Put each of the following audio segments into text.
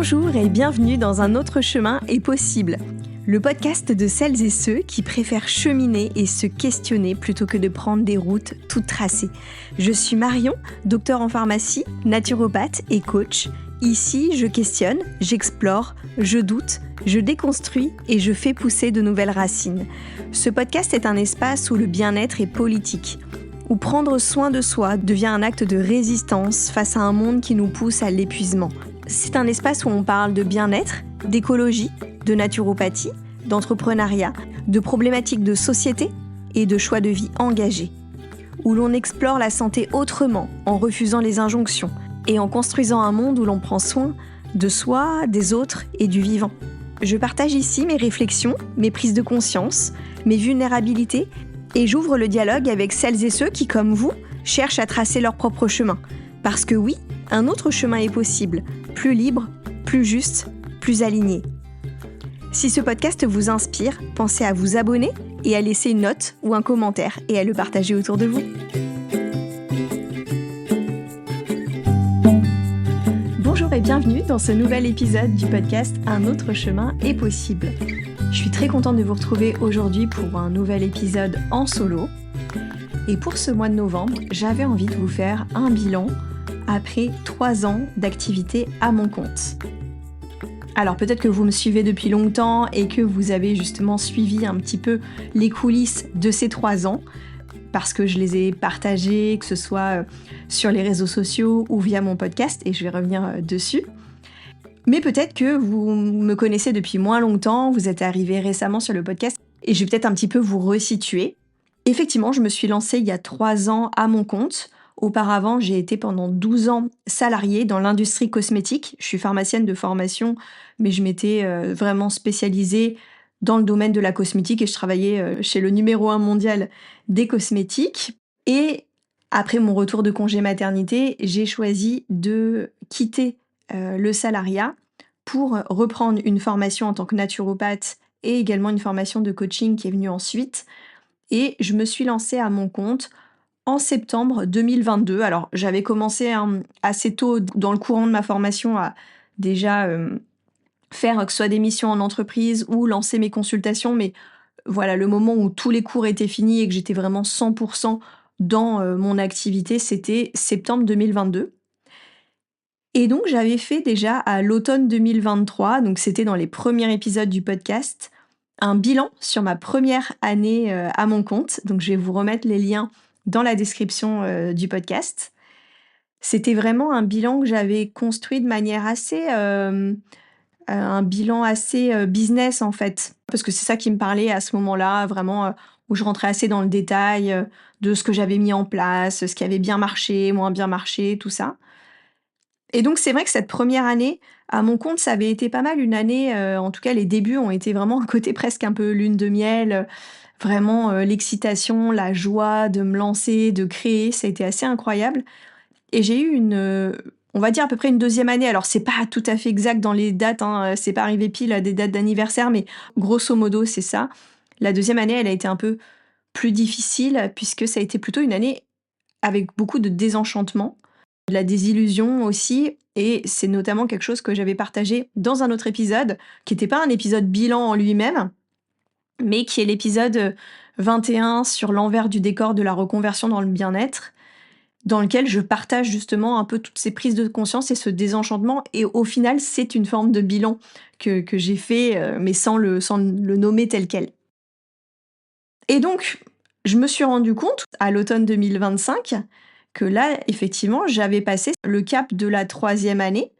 Bonjour et bienvenue dans Un autre chemin est possible, le podcast de celles et ceux qui préfèrent cheminer et se questionner plutôt que de prendre des routes toutes tracées. Je suis Marion, docteur en pharmacie, naturopathe et coach. Ici, je questionne, j'explore, je doute, je déconstruis et je fais pousser de nouvelles racines. Ce podcast est un espace où le bien-être est politique, où prendre soin de soi devient un acte de résistance face à un monde qui nous pousse à l'épuisement. C'est un espace où on parle de bien-être, d'écologie, de naturopathie, d'entrepreneuriat, de problématiques de société et de choix de vie engagés. Où l'on explore la santé autrement, en refusant les injonctions et en construisant un monde où l'on prend soin de soi, des autres et du vivant. Je partage ici mes réflexions, mes prises de conscience, mes vulnérabilités et j'ouvre le dialogue avec celles et ceux qui, comme vous, cherchent à tracer leur propre chemin. Parce que oui, un autre chemin est possible, plus libre, plus juste, plus aligné. Si ce podcast vous inspire, pensez à vous abonner et à laisser une note ou un commentaire et à le partager autour de vous. Bonjour et bienvenue dans ce nouvel épisode du podcast Un autre chemin est possible. Je suis très contente de vous retrouver aujourd'hui pour un nouvel épisode en solo. Et pour ce mois de novembre, j'avais envie de vous faire un bilan après 3 ans d'activité à mon compte. Alors peut-être que vous me suivez depuis longtemps et que vous avez justement suivi un petit peu les coulisses de ces 3 ans, parce que je les ai partagées, que ce soit sur les réseaux sociaux ou via mon podcast, et je vais revenir dessus. Mais peut-être que vous me connaissez depuis moins longtemps, vous êtes arrivé récemment sur le podcast, et je vais peut-être un petit peu vous resituer. Effectivement, je me suis lancée il y a 3 ans à mon compte. Auparavant, j'ai été pendant 12 ans salariée dans l'industrie cosmétique. Je suis pharmacienne de formation, mais je m'étais vraiment spécialisée dans le domaine de la cosmétique et je travaillais chez le numéro 1 mondial des cosmétiques. Et après mon retour de congé maternité, j'ai choisi de quitter le salariat pour reprendre une formation en tant que naturopathe et également une formation de coaching qui est venue ensuite. Et je me suis lancée à mon compte en septembre 2022. Alors, j'avais commencé assez tôt dans le courant de ma formation à déjà faire que ce soit des missions en entreprise ou lancer mes consultations. Mais voilà, le moment où tous les cours étaient finis et que j'étais vraiment 100% dans mon activité, c'était septembre 2022. Et donc, j'avais fait déjà à l'automne 2023, donc c'était dans les premiers épisodes du podcast, un bilan sur ma première année à mon compte. Donc, je vais vous remettre les liens dans la description du podcast. C'était vraiment un bilan que j'avais construit de manière assez... un bilan assez business en fait. Parce que c'est ça qui me parlait à ce moment-là, vraiment où je rentrais assez dans le détail de ce que j'avais mis en place, ce qui avait bien marché, moins bien marché, tout ça. Et donc c'est vrai que cette première année, à mon compte, ça avait été pas mal une année, en tout cas les débuts ont été vraiment un côté presque un peu lune de miel, vraiment l'excitation, la joie de me lancer, de créer, ça a été assez incroyable. Et j'ai eu on va dire à peu près une deuxième année, alors c'est pas tout à fait exact dans les dates, hein, c'est pas arrivé pile à des dates d'anniversaire, mais grosso modo c'est ça. La deuxième année, elle a été un peu plus difficile puisque ça a été plutôt une année avec beaucoup de désenchantement, de la désillusion aussi, et c'est notamment quelque chose que j'avais partagé dans un autre épisode, qui n'était pas un épisode bilan en lui-même, mais qui est l'épisode 21 sur l'envers du décor de la reconversion dans le bien-être, dans lequel je partage justement un peu toutes ces prises de conscience et ce désenchantement, et au final, c'est une forme de bilan que j'ai fait, mais sans le nommer tel quel. Et donc, je me suis rendu compte, à l'automne 2025, que là, effectivement, j'avais passé le cap de la 3e année.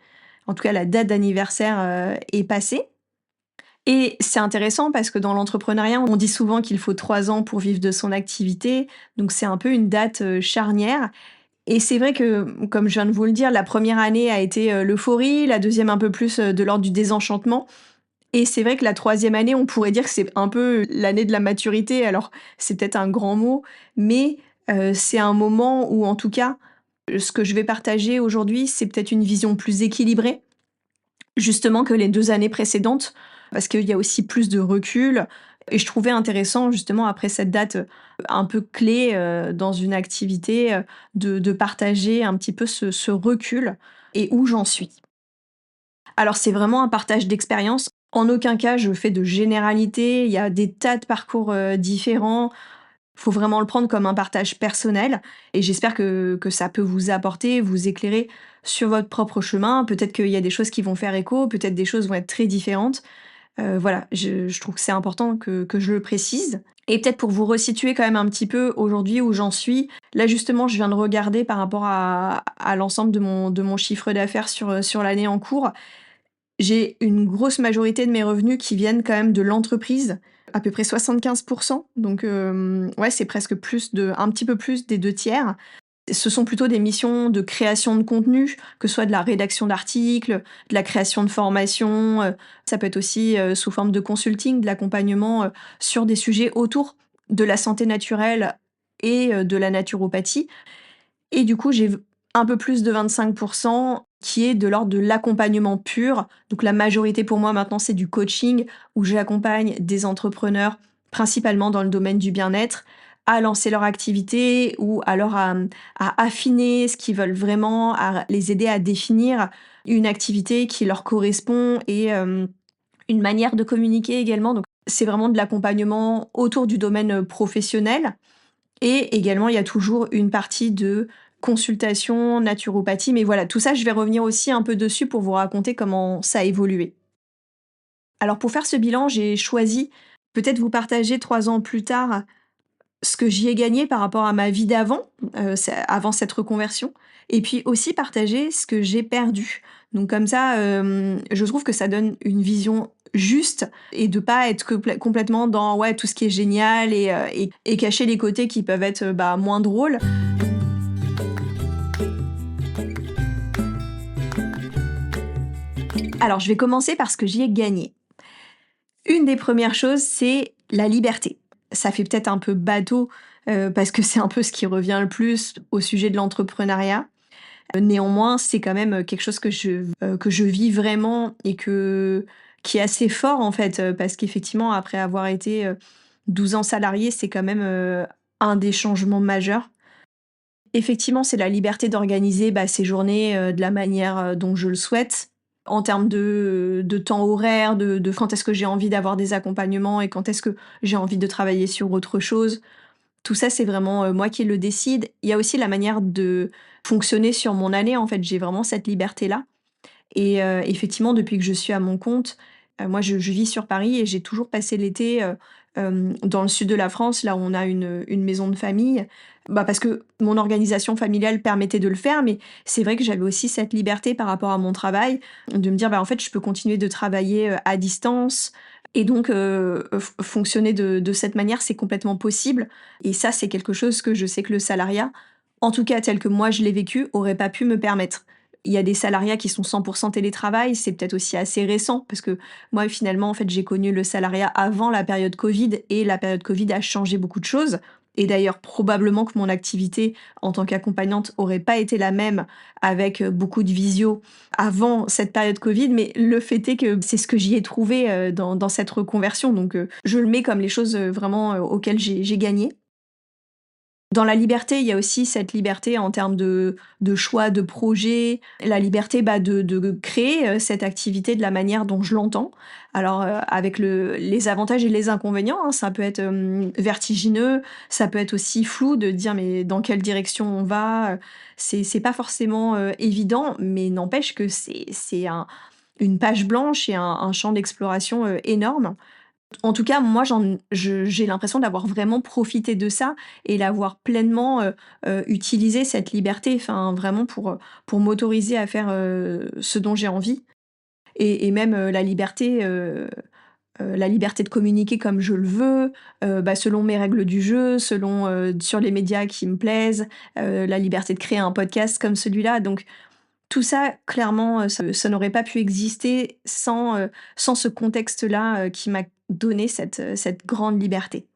En tout cas, la date d'anniversaire est passée. Et c'est intéressant parce que dans l'entrepreneuriat, on dit souvent qu'il faut 3 ans pour vivre de son activité. Donc, c'est un peu une date charnière. Et c'est vrai que, comme je viens de vous le dire, la première année a été l'euphorie, la deuxième un peu plus de l'ordre du désenchantement. Et c'est vrai que la 3e année, on pourrait dire que c'est un peu l'année de la maturité. Alors, c'est peut-être un grand mot, mais c'est un moment où, en tout cas, ce que je vais partager aujourd'hui, c'est peut-être une vision plus équilibrée, justement, que les 2 années précédentes, parce qu'il y a aussi plus de recul. Et je trouvais intéressant, justement, après cette date un peu clé dans une activité, de partager un petit peu ce recul et où j'en suis. Alors c'est vraiment un partage d'expérience. En aucun cas je fais de généralité, il y a des tas de parcours, différents. Faut vraiment le prendre comme un partage personnel et j'espère que ça peut vous apporter, vous éclairer sur votre propre chemin. Peut-être qu'il y a des choses qui vont faire écho, peut-être des choses vont être très différentes. Voilà, je trouve que c'est important que je le précise et peut-être pour vous resituer quand même un petit peu aujourd'hui où j'en suis. Là, justement, je viens de regarder par rapport à l'ensemble de mon chiffre d'affaires sur l'année en cours. J'ai une grosse majorité de mes revenus qui viennent quand même de l'entreprise, à peu près 75. Donc, ouais, c'est presque un petit peu plus des 2 tiers. Ce sont plutôt des missions de création de contenu, que ce soit de la rédaction d'articles, de la création de formations, ça peut être aussi, sous forme de consulting, de l'accompagnement, sur des sujets autour de la santé naturelle et de la naturopathie. Et du coup, j'ai un peu plus de 25 qui est de l'ordre de l'accompagnement pur. Donc la majorité pour moi maintenant, c'est du coaching où j'accompagne des entrepreneurs, principalement dans le domaine du bien-être, à lancer leur activité ou alors à affiner ce qu'ils veulent vraiment, à les aider à définir une activité qui leur correspond et une manière de communiquer également. Donc c'est vraiment de l'accompagnement autour du domaine, professionnel. Et également, il y a toujours une partie de consultation, naturopathie, mais voilà, tout ça, je vais revenir aussi un peu dessus pour vous raconter comment ça a évolué. Alors pour faire ce bilan, j'ai choisi peut-être vous partager 3 ans plus tard ce que j'y ai gagné par rapport à ma vie d'avant, avant cette reconversion et puis aussi partager ce que j'ai perdu. Donc comme ça, je trouve que ça donne une vision juste et de pas être complètement dans, ouais, tout ce qui est génial et cacher les côtés qui peuvent être, bah, moins drôles. Alors je vais commencer par ce que j'y ai gagné. Une des premières choses, c'est la liberté. Ça fait peut-être un peu bateau, parce que c'est un peu ce qui revient le plus au sujet de l'entrepreneuriat. Néanmoins, c'est quand même, quelque chose que je vis vraiment et qui est assez fort en fait, parce qu'effectivement après avoir été, 12 ans salarié, c'est quand même, un des changements majeurs. Effectivement, c'est la liberté d'organiser, bah, ses journées, de la manière, dont je le souhaite. En termes de temps horaire, de quand est-ce que j'ai envie d'avoir des accompagnements et quand est-ce que j'ai envie de travailler sur autre chose. Tout ça, c'est vraiment, moi qui le décide. Il y a aussi la manière de fonctionner sur mon année, en fait, j'ai vraiment cette liberté-là et effectivement, depuis que je suis à mon compte, moi je vis sur Paris et j'ai toujours passé l'été, dans le sud de la France, là où on a une maison de famille. Bah, parce que mon organisation familiale permettait de le faire, mais c'est vrai que j'avais aussi cette liberté par rapport à mon travail, de me dire: «Bah, en fait, je peux continuer de travailler, à distance et donc fonctionner de cette manière, c'est complètement possible» et ça, c'est quelque chose que je sais que le salariat, en tout cas tel que moi je l'ai vécu, aurait pas pu me permettre. Il y a des salariats qui sont 100 télétravail, c'est peut-être aussi assez récent parce que moi finalement, en fait, j'ai connu le salariat avant la période Covid et la période Covid a changé beaucoup de choses et d'ailleurs probablement que mon activité en tant qu'accompagnante aurait pas été la même avec, beaucoup de visio avant cette période Covid, mais le fait est que c'est ce que j'y ai trouvé, dans cette reconversion donc je le mets comme les choses, vraiment, auxquelles j'ai gagné. Dans la liberté, il y a aussi cette liberté en termes de choix de projet, la liberté, bah, de créer, cette activité de la manière dont je l'entends. Alors, avec les avantages et les inconvénients, hein, ça peut être, vertigineux, ça peut être aussi flou de dire: «Mais dans quelle direction on va?» C'est pas forcément, évident, mais n'empêche que c'est une page blanche et un champ d'exploration, énorme. En tout cas, moi, j'ai l'impression d'avoir vraiment profité de ça et l'avoir pleinement, utilisé cette liberté, enfin, vraiment pour m'autoriser à faire, ce dont j'ai envie et même, la liberté de communiquer comme je le veux, bah, selon mes règles du jeu, selon, sur les médias qui me plaisent, la liberté de créer un podcast comme celui-là donc tout ça, clairement, ça n'aurait pas pu exister sans ce contexte-là, qui m'a donné cette grande liberté.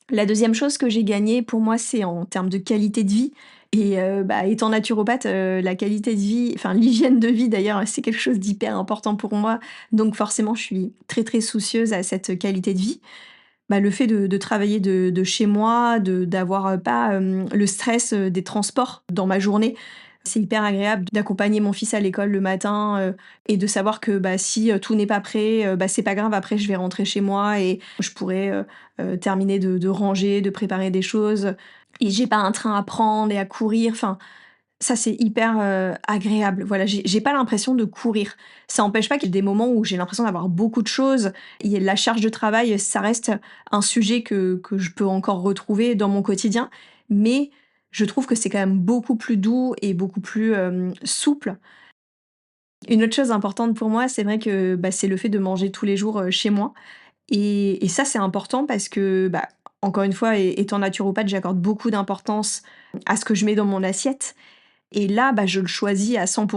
La deuxième chose que j'ai gagnée, pour moi, c'est en termes de qualité de vie et bah, étant naturopathe, la qualité de vie, enfin l'hygiène de vie d'ailleurs, c'est quelque chose d'hyper important pour moi, donc forcément, je suis très, très soucieuse à cette qualité de vie. Bah, le fait de travailler de chez moi, d'avoir, pas, le stress, des transports dans ma journée, C'est hyper agréable d'accompagner mon fils à l'école le matin, et de savoir que, si, tout n'est pas prêt, c'est pas grave, après je vais rentrer chez moi et je pourrai, terminer de ranger, de préparer des choses et j'ai pas un train à prendre et à courir. Enfin, ça, c'est hyper, agréable. Voilà, j'ai pas l'impression de courir. Ça empêche pas qu'il y ait des moments où j'ai l'impression d'avoir beaucoup de choses. Et la charge de travail, ça reste un sujet que je peux encore retrouver dans mon quotidien, mais je trouve que c'est quand même beaucoup plus doux et beaucoup plus, souple. Une autre chose importante pour moi, c'est vrai que, c'est le fait de manger tous les jours, chez moi et ça, c'est important parce que, encore une fois, étant naturopathe, j'accorde beaucoup d'importance à ce que je mets dans mon assiette et là, je le choisis à 100.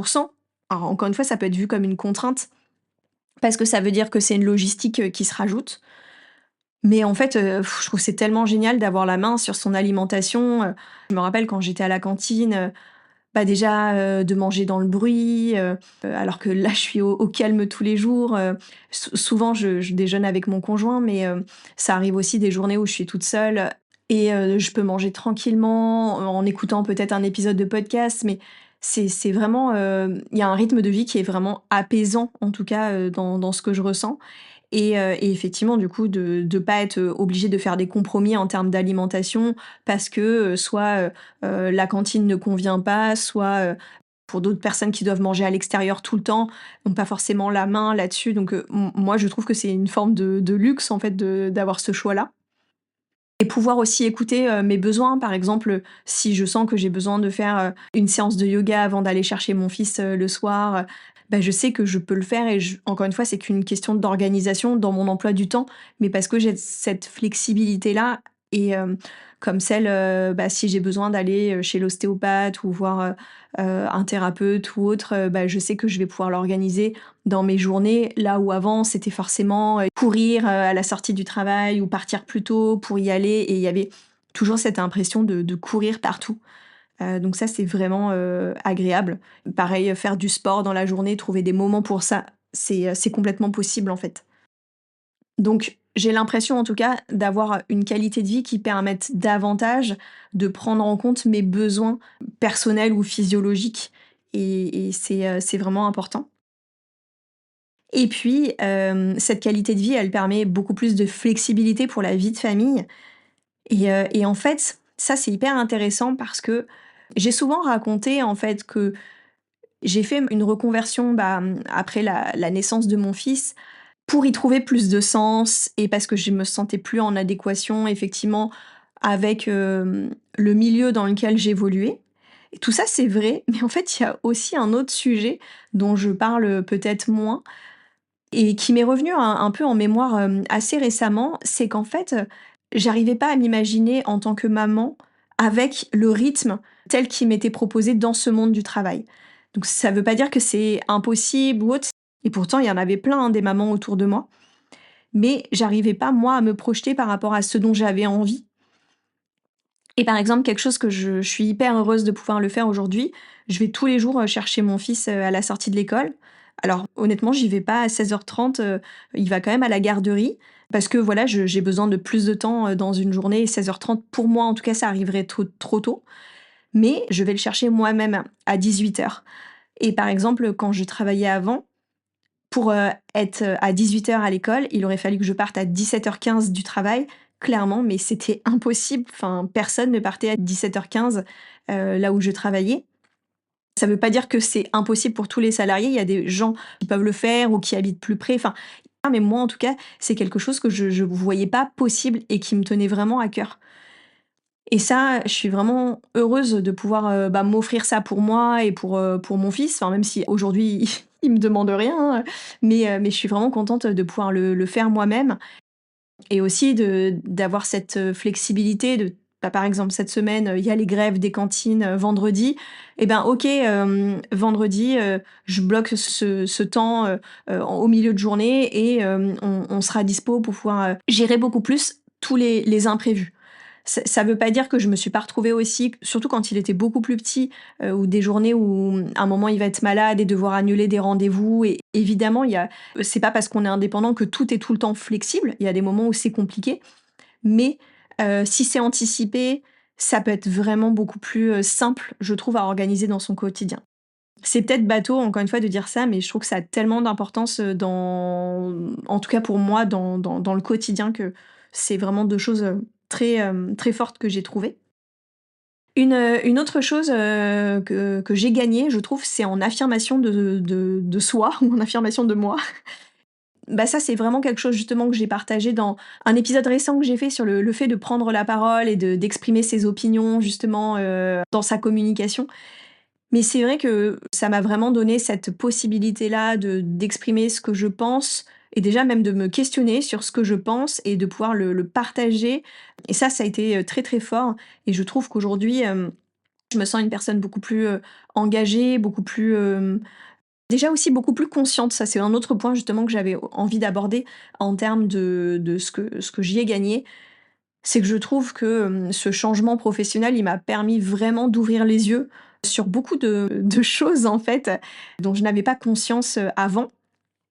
Alors encore une fois, ça peut être vu comme une contrainte, parce que ça veut dire que c'est une logistique, qui se rajoute. Mais en fait, je trouve que c'est tellement génial d'avoir la main sur son alimentation, Je me rappelle quand j'étais à la cantine, déjà, de manger dans le bruit, alors que là, je suis au calme tous les jours, souvent je déjeune avec mon conjoint, mais ça arrive aussi des journées où je suis toute seule et je peux manger tranquillement, en écoutant peut-être un épisode de podcast, mais c'est vraiment, il y a un rythme de vie qui est vraiment apaisant, en tout cas, dans ce que je ressens et effectivement, du coup, de pas être, obligée de faire des compromis en termes d'alimentation parce que, soit, la cantine ne convient pas, soit, pour d'autres personnes qui doivent manger à l'extérieur tout le temps, n'ont pas forcément la main là-dessus. Donc, moi, je trouve que c'est une forme de luxe, en fait, d'avoir ce choix-là. Et pouvoir aussi écouter, mes besoins. Par exemple, si je sens que j'ai besoin de faire, une séance de yoga avant d'aller chercher mon fils, le soir, je sais que je peux le faire et encore une fois, c'est qu'une question d'organisation dans mon emploi du temps, mais parce que j'ai cette flexibilité-là et comme celle, si j'ai besoin d'aller, chez l'ostéopathe ou voir, un thérapeute ou autre, je sais que je vais pouvoir l'organiser dans mes journées, là où avant c'était forcément, courir, à la sortie du travail ou partir plus tôt pour y aller et il y avait toujours cette impression de courir partout. Donc ça, c'est vraiment, agréable. Pareil, faire du sport dans la journée, trouver des moments pour ça, c'est complètement possible, en fait. Donc j'ai l'impression, en tout cas, d'avoir une qualité de vie qui permette davantage de prendre en compte mes besoins personnels ou physiologiques et c'est vraiment important. Et puis, cette qualité de vie, elle permet beaucoup plus de flexibilité pour la vie de famille et en fait, ça, c'est hyper intéressant parce que j'ai souvent raconté, en fait, que j'ai fait une reconversion, après la naissance de mon fils pour y trouver plus de sens et parce que je me sentais plus en adéquation, effectivement, avec, le milieu dans lequel j'évoluais et tout ça, c'est vrai, mais en fait, il y a aussi un autre sujet dont je parle, peut-être moins et qui m'est revenu un peu en mémoire, assez récemment, c'est qu'en fait, j'arrivais pas à m'imaginer en tant que maman avec le rythme tel qui m'était proposé dans ce monde du travail. Donc ça veut pas dire que c'est impossible ou autre et pourtant il y en avait plein, hein, des mamans autour de moi, mais j'arrivais pas moi à me projeter par rapport à ce dont j'avais envie et par exemple quelque chose que je suis hyper heureuse de pouvoir le faire aujourd'hui, je vais tous les jours, chercher mon fils, à la sortie de l'école. Alors honnêtement, j'y vais pas à 16h30, il va quand même à la garderie parce que voilà, j'ai besoin de plus de temps, dans une journée et 16h30 pour moi en tout cas, ça arriverait trop tôt. Mais je vais le chercher moi-même à 18h et par exemple, quand je travaillais avant, pour, être, à 18h à l'école, il aurait fallu que je parte à 17h15 du travail, clairement, mais c'était impossible. Enfin, personne ne partait à 17h15, là où je travaillais. Ça veut pas dire que c'est impossible pour tous les salariés. Il y a des gens qui peuvent le faire ou qui habitent plus près. Enfin, mais moi, en tout cas, c'est quelque chose que je voyais pas possible et qui me tenait vraiment à cœur. Et ça, je suis vraiment heureuse de pouvoir, m'offrir ça pour moi et pour mon fils. Enfin, même si aujourd'hui, il me demande rien, hein, mais je suis vraiment contente de pouvoir le faire moi-même et aussi d'avoir cette, flexibilité de par exemple, cette semaine, il y a les grèves des cantines, vendredi et ben, OK, vendredi, je bloque ce temps, au milieu de journée et on sera dispo pour pouvoir, gérer beaucoup plus tous les imprévus. Ça veut pas dire que je me suis pas retrouvée aussi, surtout quand il était beaucoup plus petit, ou des journées où, à un moment, il va être malade et devoir annuler des rendez-vous et évidemment, c'est pas parce qu'on est indépendant que tout est tout le temps flexible. Il y a des moments où c'est compliqué, mais si c'est anticipé ça peut être vraiment beaucoup plus, simple, je trouve, à organiser dans son quotidien. C'est peut-être bateau, encore une fois, de dire ça, mais je trouve que ça a tellement d'importance, dans en tout cas pour moi, dans le quotidien que c'est vraiment 2 choses, très fortes que j'ai trouvées. Une autre chose, que j'ai gagnée, je trouve, c'est en affirmation de soi ou en affirmation de moi. Bah, ça, c'est vraiment quelque chose justement que j'ai partagé dans un épisode récent que j'ai fait sur le fait de prendre la parole et d'exprimer ses opinions justement, dans sa communication. Mais c'est vrai que ça m'a vraiment donné cette possibilité-là d'exprimer ce que je pense et déjà même de me questionner sur ce que je pense et de pouvoir le partager et ça a été, très, très fort et je trouve qu'aujourd'hui, je me sens une personne beaucoup plus, engagée, beaucoup plus, déjà aussi beaucoup plus consciente. Ça, c'est un autre point justement que j'avais envie d'aborder en termes de ce que j'y ai gagné. C'est que je trouve que, ce changement professionnel, il m'a permis vraiment d'ouvrir les yeux sur beaucoup de choses, en fait, dont je n'avais pas conscience, avant.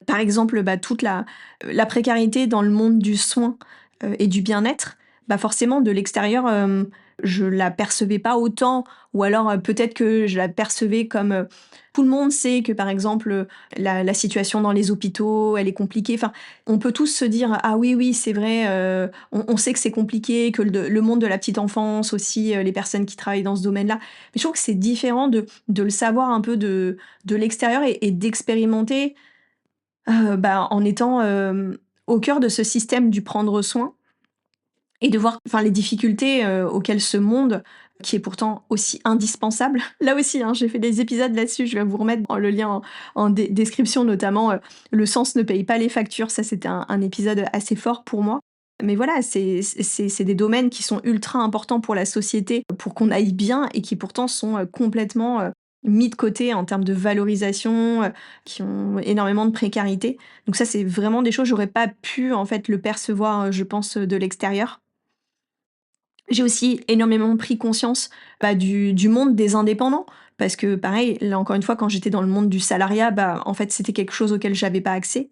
Par exemple, bah, toute la précarité dans le monde du soin, et du bien-être, bah, forcément de l'extérieur, je la percevais pas autant ou alors, peut-être que je la percevais comme, tout le monde sait que par exemple, la situation dans les hôpitaux, elle est compliquée. Enfin, on peut tous se dire: «Ah oui, oui, c'est vrai, on sait que c'est compliqué, que le monde de la petite enfance aussi, les personnes qui travaillent dans ce domaine-là». Mais je trouve que c'est différent de le savoir un peu de l'extérieur et d'expérimenter. Bah, en étant, au cœur de ce système du prendre soin et de voir enfin les difficultés, auxquelles ce monde, qui est pourtant aussi indispensable là aussi, hein, j'ai fait des épisodes là-dessus, je vais vous remettre le lien en description notamment, «Le sens ne paye pas les factures», ça c'était un épisode assez fort pour moi. Mais voilà, c'est des domaines qui sont ultra importants pour la société, pour qu'on aille bien et qui pourtant sont, complètement, mis de côté en termes de valorisation, qui ont énormément de précarité. Donc ça, c'est vraiment des choses j'aurais pas pu en fait le percevoir, je pense, de l'extérieur. J'ai aussi énormément pris conscience, bah, du monde des indépendants parce que pareil, là encore une fois, quand j'étais dans le monde du salariat, bah, en fait, c'était quelque chose auquel j'avais pas accès.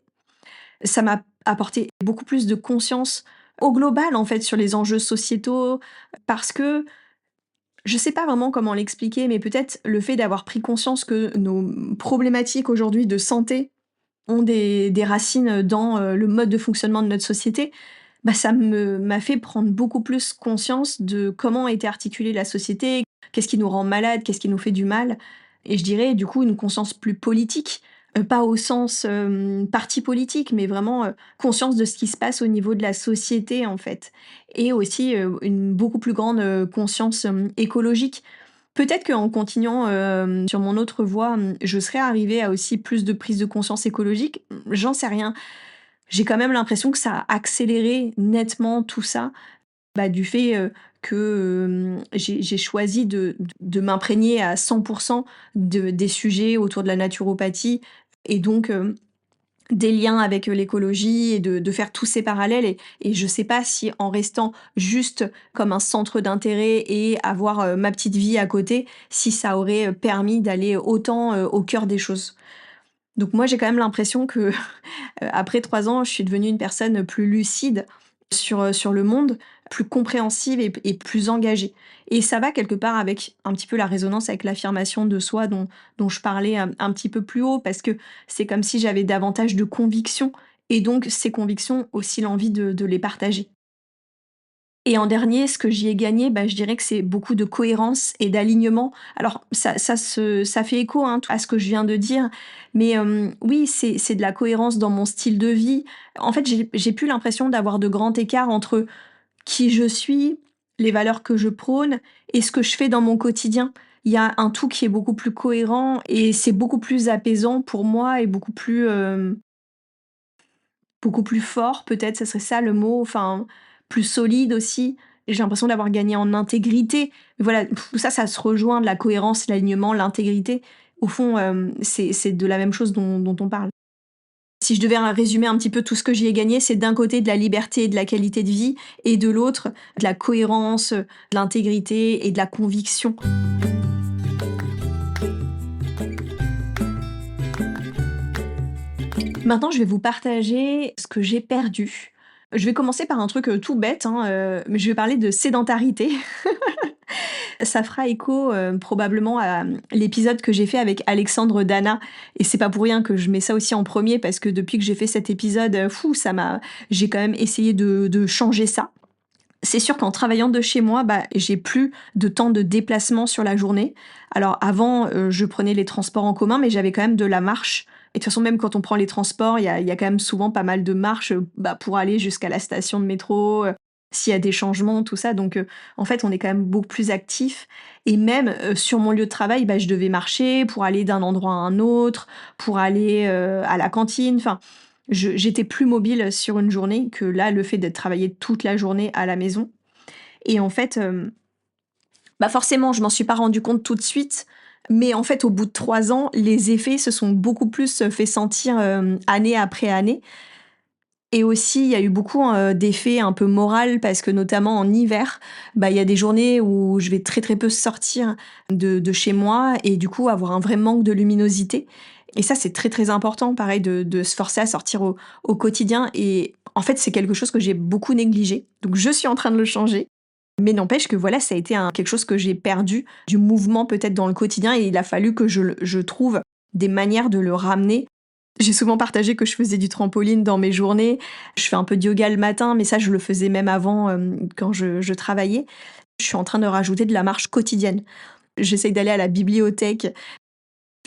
Ça m'a apporté beaucoup plus de conscience au global, en fait, sur les enjeux sociétaux parce que je sais pas vraiment comment l'expliquer, mais peut-être le fait d'avoir pris conscience que nos problématiques aujourd'hui de santé ont des racines dans, le mode de fonctionnement de notre société, bah, ça m'a fait prendre beaucoup plus conscience de comment était articulée la société, qu'est-ce qui nous rend malades, qu'est-ce qui nous fait du mal et je dirais du coup une conscience plus politique, pas au sens, parti politique, mais vraiment, conscience de ce qui se passe au niveau de la société en fait et aussi, une beaucoup plus grande, conscience, écologique. Peut-être qu'en continuant, sur mon autre voie, je serais arrivée à aussi plus de prise de conscience écologique, j'en sais rien. J'ai quand même l'impression que ça a accéléré nettement tout ça, bah, du fait, que, j'ai choisi de m'imprégner à 100 des sujets autour de la naturopathie et donc, des liens avec, l'écologie et de faire tous ces parallèles et je sais pas si en restant juste comme un centre d'intérêt et avoir, ma petite vie à côté, si ça aurait, permis d'aller autant, au cœur des choses. Donc moi, j'ai quand même l'impression que, après 3 ans, je suis devenue une personne plus lucide sur le monde, plus compréhensive et plus engagée. Et ça va quelque part avec un petit peu la résonance avec l'affirmation de soi dont je parlais un petit peu plus haut, parce que c'est comme si j'avais davantage de convictions et donc ces convictions aussi l'envie de les partager. Et en dernier, ce que j'y ai gagné, bah, je dirais que c'est beaucoup de cohérence et d'alignement. Alors ça fait écho, hein, à ce que je viens de dire, mais oui, c'est de la cohérence dans mon style de vie. En fait, j'ai plus l'impression d'avoir de grand écart entre qui je suis, les valeurs que je prône et ce que je fais dans mon quotidien. Il y a un tout qui est beaucoup plus cohérent et c'est beaucoup plus apaisant pour moi et beaucoup plus fort peut-être, ce serait ça le mot, enfin, plus solide aussi. J'ai l'impression d'avoir gagné en intégrité. Voilà, tout ça, ça se rejoint, de la cohérence, l'alignement, l'intégrité. Au fond, c'est de la même chose dont on parle. Si je devais résumer un petit peu tout ce que j'y ai gagné, c'est d'un côté de la liberté et de la qualité de vie et de l'autre, de la cohérence, de l'intégrité et de la conviction. Maintenant, je vais vous partager ce que j'ai perdu. Je vais commencer par un truc, tout bête, hein, mais je vais parler de sédentarité. ça fera écho probablement à l'épisode que j'ai fait avec Alexandre Dana. Et c'est pas pour rien que je mets ça aussi en premier, parce que depuis que j'ai fait cet épisode, j'ai quand même essayé de changer ça. C'est sûr qu'en travaillant de chez moi, j'ai plus de temps de déplacement sur la journée. Alors avant, je prenais les transports en commun, mais j'avais quand même de la marche. Et de toute façon, même quand on prend les transports, il y a quand même souvent pas mal de marches pour aller jusqu'à la station de métro, s'il y a des changements, tout ça. Donc en fait, on est quand même beaucoup plus actif. Et même sur mon lieu de travail, je devais marcher pour aller d'un endroit à un autre, pour aller à la cantine. Enfin, j'étais plus mobile sur une journée que là, le fait d'être travaillé toute la journée à la maison. Et en fait, forcément, je m'en suis pas rendu compte tout de suite, mais en fait, au bout de 3 ans, les effets se sont beaucoup plus fait sentir année après année. Et aussi, il y a eu beaucoup d'effets un peu moraux, parce que notamment en hiver, il y a des journées où je vais très très peu sortir de chez moi et du coup avoir un vrai manque de luminosité. Et ça, c'est très très important, pareil, de se forcer à sortir au quotidien. Et en fait, c'est quelque chose que j'ai beaucoup négligé. Donc je suis en train de le changer. Mais n'empêche que voilà, ça a été quelque chose que j'ai perdu, du mouvement peut-être dans le quotidien, et il a fallu que je trouve des manières de le ramener. J'ai souvent partagé que je faisais du trampoline dans mes journées. Je fais un peu de yoga le matin, mais ça, je le faisais même avant, quand je travaillais. Je suis en train de rajouter de la marche quotidienne. J'essaye d'aller à la bibliothèque.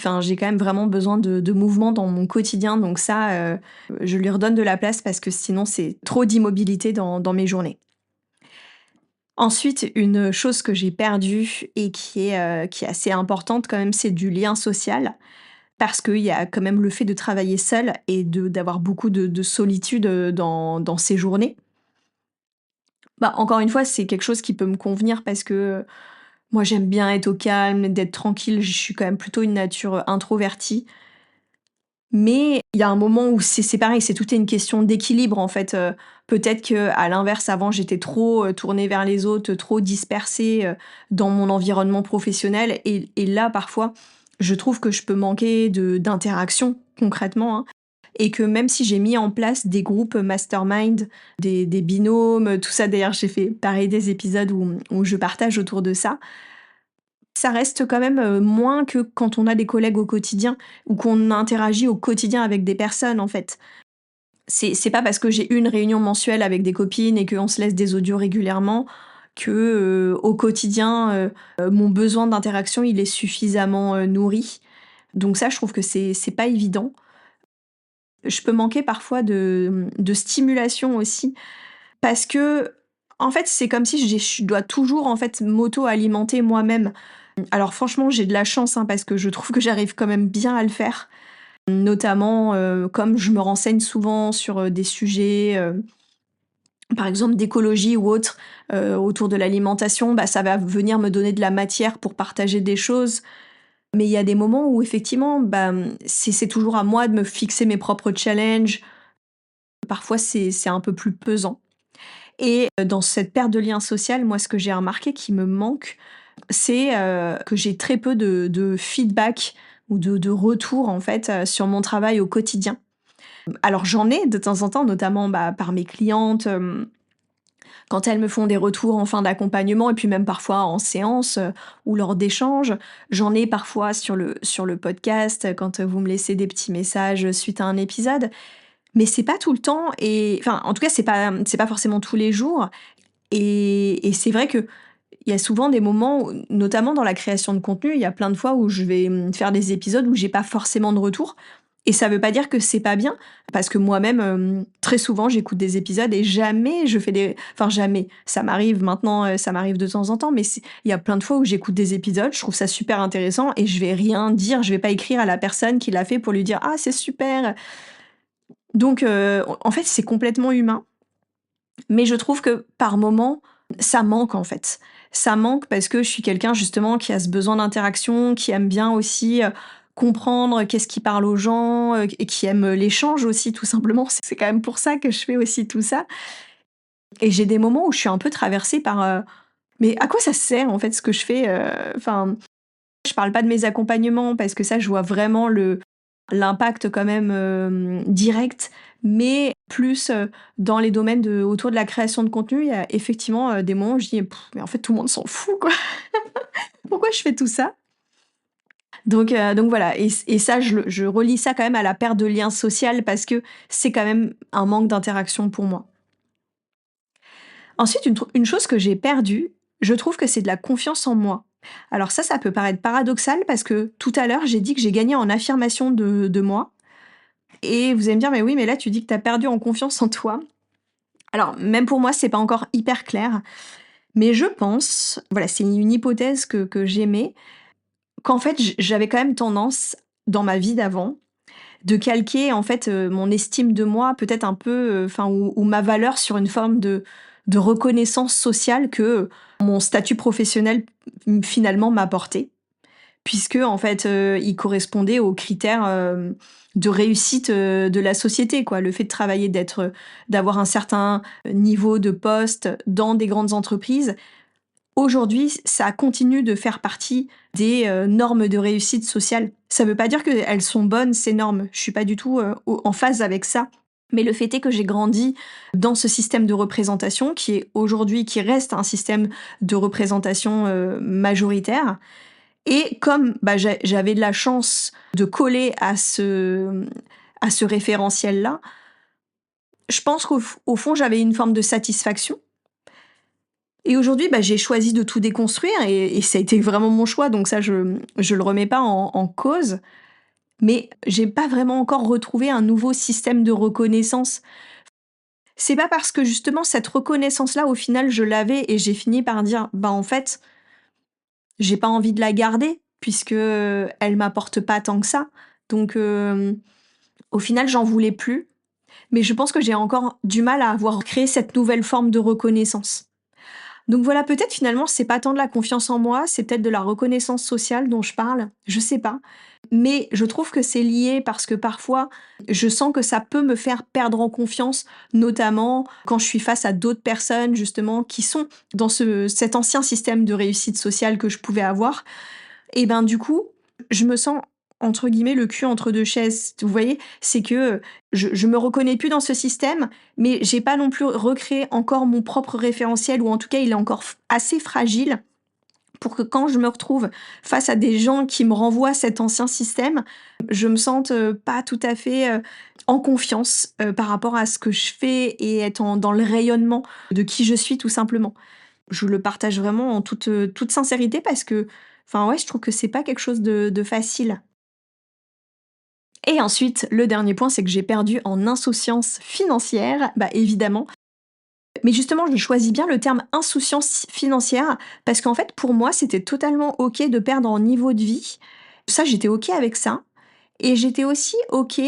Enfin, j'ai quand même vraiment besoin de mouvement dans mon quotidien. Donc ça, je lui redonne de la place, parce que sinon, c'est trop d'immobilité dans mes journées. Ensuite, une chose que j'ai perdue et qui est assez importante quand même, c'est du lien social. Parce qu'il y a quand même le fait de travailler seul et d'avoir beaucoup de solitude dans ces journées. Encore une fois, c'est quelque chose qui peut me convenir, parce que moi, j'aime bien être au calme, d'être tranquille. Je suis quand même plutôt une nature introvertie. Mais il y a un moment où c'est pareil, c'est toute une question d'équilibre, en fait. Peut-être qu'à l'inverse, avant, j'étais trop tournée vers les autres, trop dispersée dans mon environnement professionnel. Et là, parfois, je trouve que je peux manquer d'interaction, concrètement, hein. Et que même si j'ai mis en place des groupes mastermind, des binômes, tout ça, d'ailleurs, j'ai fait pareil des épisodes où je partage autour de ça. Ça reste quand même moins que quand on a des collègues au quotidien, ou qu'on interagit au quotidien avec des personnes, en fait. C'est pas parce que j'ai une réunion mensuelle avec des copines et qu'on se laisse des audios régulièrement que au quotidien, mon besoin d'interaction, il est suffisamment nourri. Donc ça, je trouve que c'est pas évident. Je peux manquer parfois de stimulation aussi, parce que, en fait, c'est comme si je dois toujours, en fait, m'auto-alimenter moi-même. Alors franchement, j'ai de la chance, hein, parce que je trouve que j'arrive quand même bien à le faire. Notamment, comme je me renseigne souvent sur des sujets, par exemple d'écologie ou autre, autour de l'alimentation, ça va venir me donner de la matière pour partager des choses. Mais il y a des moments où effectivement, c'est toujours à moi de me fixer mes propres challenges. Parfois, c'est un peu plus pesant. Et dans cette perte de lien social, moi, ce que j'ai remarqué qui me manque, c'est que j'ai très peu de feedback ou de retour, en fait, sur mon travail au quotidien. Alors j'en ai de temps en temps, notamment par mes clientes, quand elles me font des retours en fin d'accompagnement, et puis même parfois en séance ou lors d'échanges. J'en ai parfois sur le podcast, quand vous me laissez des petits messages suite à un épisode. Mais c'est pas tout le temps, et enfin, en tout cas, c'est pas forcément tous les jours. Et c'est vrai que il y a souvent des moments notamment dans la création de contenu, il y a plein de fois où je vais faire des épisodes où j'ai pas forcément de retour. Et ça veut pas dire que c'est pas bien, parce que moi-même, très souvent, j'écoute des épisodes et jamais je fais enfin jamais, ça m'arrive maintenant, ça m'arrive de temps en temps, mais il y a plein de fois où j'écoute des épisodes, je trouve ça super intéressant et je vais rien dire, je vais pas écrire à la personne qui l'a fait pour lui dire: «Ah, c'est super!» Donc en fait, c'est complètement humain, mais je trouve que par moments, ça manque, en fait. Ça manque parce que je suis quelqu'un justement qui a ce besoin d'interaction, qui aime bien aussi, comprendre qu'est-ce qui parle aux gens, et qui aime l'échange aussi, tout simplement. C'est quand même pour ça que je fais aussi tout ça. Et j'ai des moments où je suis un peu traversée par, mais à quoi ça sert, en fait, ce que je fais? Enfin, je parle pas de mes accompagnements, parce que ça, je vois vraiment l'impact quand même direct, mais plus dans les domaines autour de la création de contenu, il y a effectivement des moments où je dis: «Mais en fait, tout le monde s'en fout, quoi». je fais tout ça? Donc voilà, et ça, je relie ça quand même à la perte de lien social parce que c'est quand même un manque d'interaction pour moi. Ensuite, une chose que j'ai perdue, je trouve que c'est de la confiance en moi. Alors ça peut paraître paradoxal parce que tout à l'heure, j'ai dit que j'ai gagné en affirmation de moi. Et vous allez me dire: «Mais oui, mais là, tu dis que tu as perdu en confiance en toi». Alors, même pour moi, c'est pas encore hyper clair, mais je pense, voilà, c'est une hypothèse que j'émets, qu'en fait, j'avais quand même tendance, dans ma vie d'avant, de calquer, en fait, mon estime de moi peut-être un peu, enfin, ou ma valeur sur une forme de reconnaissance sociale que mon statut professionnel, finalement m'apportait. Puisque en fait, il correspondait aux critères, de réussite, de la société, quoi. Le fait de travailler, d'avoir un certain niveau de poste dans des grandes entreprises, aujourd'hui, ça continue de faire partie des, normes de réussite sociale. Ça veut pas dire qu'elles sont bonnes, ces normes. Je suis pas du tout, au en phase avec ça. Mais le fait est que j'ai grandi dans ce système de représentation qui reste un système de représentation, majoritaire, et comme, bah, j'avais de la chance de coller à ce référentiel-là, je pense au fond, j'avais une forme de satisfaction. Et aujourd'hui, bah, j'ai choisi de tout déconstruire, et ça a été vraiment mon choix, donc ça, je le remets pas en cause. Mais j'ai pas vraiment encore retrouvé un nouveau système de reconnaissance. C'est pas parce que justement cette reconnaissance-là, au final, je l'avais et j'ai fini par dire: «Bah, en fait, j'ai pas envie de la garder puisque, elle m'apporte pas tant que ça». Donc au final, j'en voulais plus, mais je pense que j'ai encore du mal à avoir créé cette nouvelle forme de reconnaissance. Donc voilà, peut-être finalement, c'est pas tant de la confiance en moi, c'est peut-être de la reconnaissance sociale dont je parle, je sais pas. Mais je trouve que c'est lié parce que parfois, je sens que ça peut me faire perdre en confiance, notamment quand je suis face à d'autres personnes justement qui sont dans cet ancien système de réussite sociale que je pouvais avoir. Et ben du coup, je me sens entre guillemets «le cul entre 2 chaises». Vous voyez? C'est que, je me reconnais plus dans ce système, mais j'ai pas non plus recréé encore mon propre référentiel, ou en tout cas il est encore assez fragile pour que quand je me retrouve face à des gens qui me renvoient cet ancien système, je me sente, pas tout à fait, en confiance, par rapport à ce que je fais et être dans le rayonnement de qui je suis tout simplement. Je le partage vraiment en toute sincérité parce que, enfin ouais, je trouve que c'est pas quelque chose de facile. Et ensuite, le dernier point, c'est que j'ai perdu en insouciance financière, bah, évidemment. Mais justement, je choisis bien le terme insouciance financière parce qu'en fait, pour moi, c'était totalement OK de perdre en niveau de vie. Ça, j'étais OK avec ça, et j'étais aussi OK,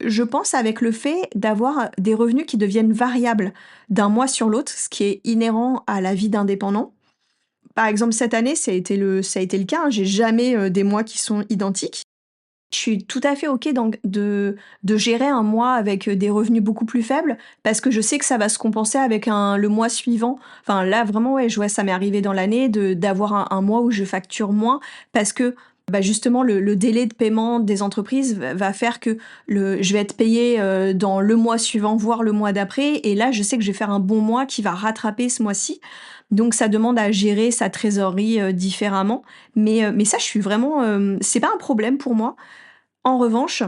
je pense, avec le fait d'avoir des revenus qui deviennent variables d'un mois sur l'autre, ce qui est inhérent à la vie d'indépendant. Par exemple, cette année, ça a été le cas, hein, j'ai jamais, des mois qui sont identiques. Je suis tout à fait OK donc de gérer un mois avec, des revenus beaucoup plus faibles parce que je sais que ça va se compenser avec le mois suivant. Enfin là, vraiment, ouais, ça m'est arrivé dans l'année d'avoir un mois où je facture moins parce que, bah, justement le délai de paiement des entreprises va faire que je vais être payée, dans le mois suivant, voire le mois d'après, et là, je sais que je vais faire un bon mois qui va rattraper ce mois-ci. Donc ça demande à gérer sa trésorerie, différemment. Mais ça, je suis vraiment, c'est pas un problème pour moi. En revanche,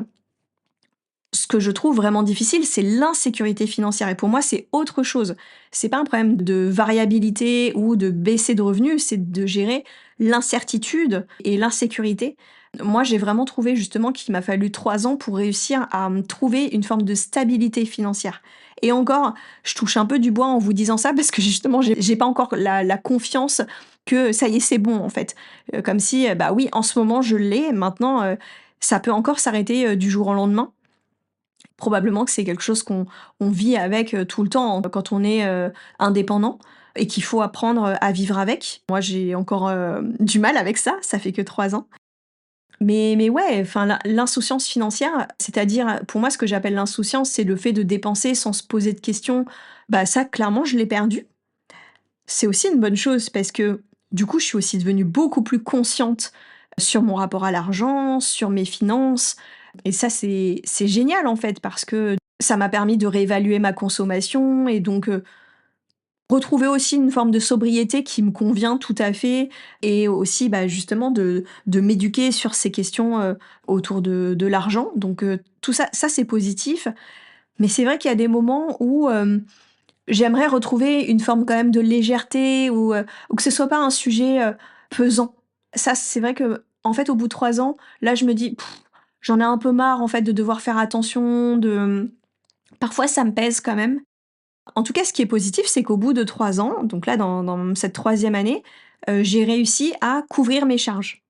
ce que je trouve vraiment difficile, c'est l'insécurité financière, et pour moi, c'est autre chose. C'est pas un problème de variabilité ou de baisser de revenus, c'est de gérer l'incertitude et l'insécurité. Moi, j'ai vraiment trouvé justement qu'il m'a fallu 3 ans pour réussir à me trouver une forme de stabilité financière. Et encore, je touche un peu du bois en vous disant ça parce que justement, j'ai pas encore la confiance que ça y est, c'est bon en fait. Comme si, bah oui, en ce moment, je l'ai, maintenant, ça peut encore s'arrêter, du jour au lendemain. Probablement que c'est quelque chose qu'on vit avec, tout le temps, quand on est, indépendant, et qu'il faut apprendre, à vivre avec. Moi, j'ai encore, du mal avec ça, ça fait que 3 ans. Mais ouais, enfin l'insouciance financière, c'est-à-dire, pour moi, ce que j'appelle l'insouciance, c'est le fait de dépenser sans se poser de questions. Bah, ça, clairement, je l'ai perdu. C'est aussi une bonne chose parce que, du coup, je suis aussi devenue beaucoup plus consciente sur mon rapport à l'argent, sur mes finances, et ça, c'est génial, en fait, parce que ça m'a permis de réévaluer ma consommation, et donc Retrouver aussi une forme de sobriété qui me convient tout à fait et aussi, justement de m'éduquer sur ces questions, autour de l'argent donc tout ça c'est positif. Mais c'est vrai qu'il y a des moments où, j'aimerais retrouver une forme quand même de légèreté ou que ce soit pas un sujet, pesant. Ça, c'est vrai que en fait, au bout de 3 ans, là, je me dis: «J'en ai un peu marre, en fait, de devoir faire attention, parfois ça me pèse quand même. En tout cas, ce qui est positif, c'est qu'au bout de 3 ans, donc là, dans cette troisième année, j'ai réussi à couvrir mes charges.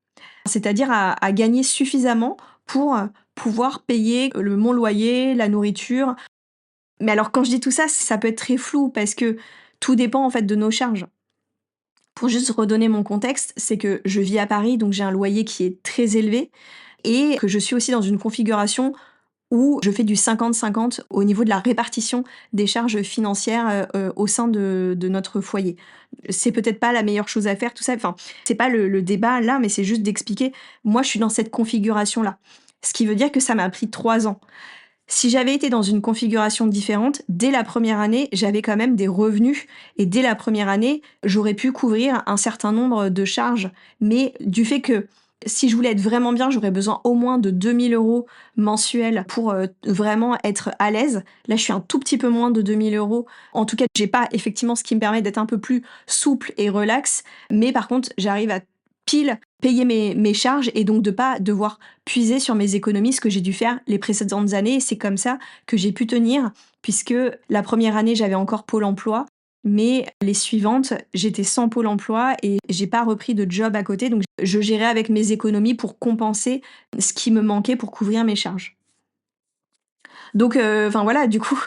C'est-à-dire à gagner suffisamment pour, pouvoir payer mon loyer, la nourriture. Mais alors quand je dis tout ça, ça peut être très flou parce que tout dépend en fait de nos charges. Pour juste redonner mon contexte, c'est que je vis à Paris, donc j'ai un loyer qui est très élevé et que je suis aussi dans une configuration où je fais du 50-50 au niveau de la répartition des charges financières, au sein de notre foyer. C'est peut-être pas la meilleure chose à faire, tout ça, enfin, c'est pas le débat là, mais c'est juste d'expliquer, moi je suis dans cette configuration-là. Ce qui veut dire que ça m'a pris 3 ans. Si j'avais été dans une configuration différente, dès la première année, j'avais quand même des revenus et dès la première année, j'aurais pu couvrir un certain nombre de charges. Mais du fait que si je voulais être vraiment bien, j'aurais besoin au moins de 2 000 € mensuels pour vraiment être à l'aise. Là, je suis un tout petit peu moins de 2 000 €. En tout cas, j'ai pas effectivement ce qui me permet d'être un peu plus souple et relax. Mais par contre, j'arrive à pile payer mes charges et donc de pas devoir puiser sur mes économies, ce que j'ai dû faire les précédentes années. Et c'est comme ça que j'ai pu tenir, puisque la première année, j'avais encore Pôle emploi, mais les suivantes, j'étais sans Pôle emploi et j'ai pas repris de job à côté. Donc, je gérais avec mes économies pour compenser ce qui me manquait pour couvrir mes charges. Donc, enfin voilà, du coup,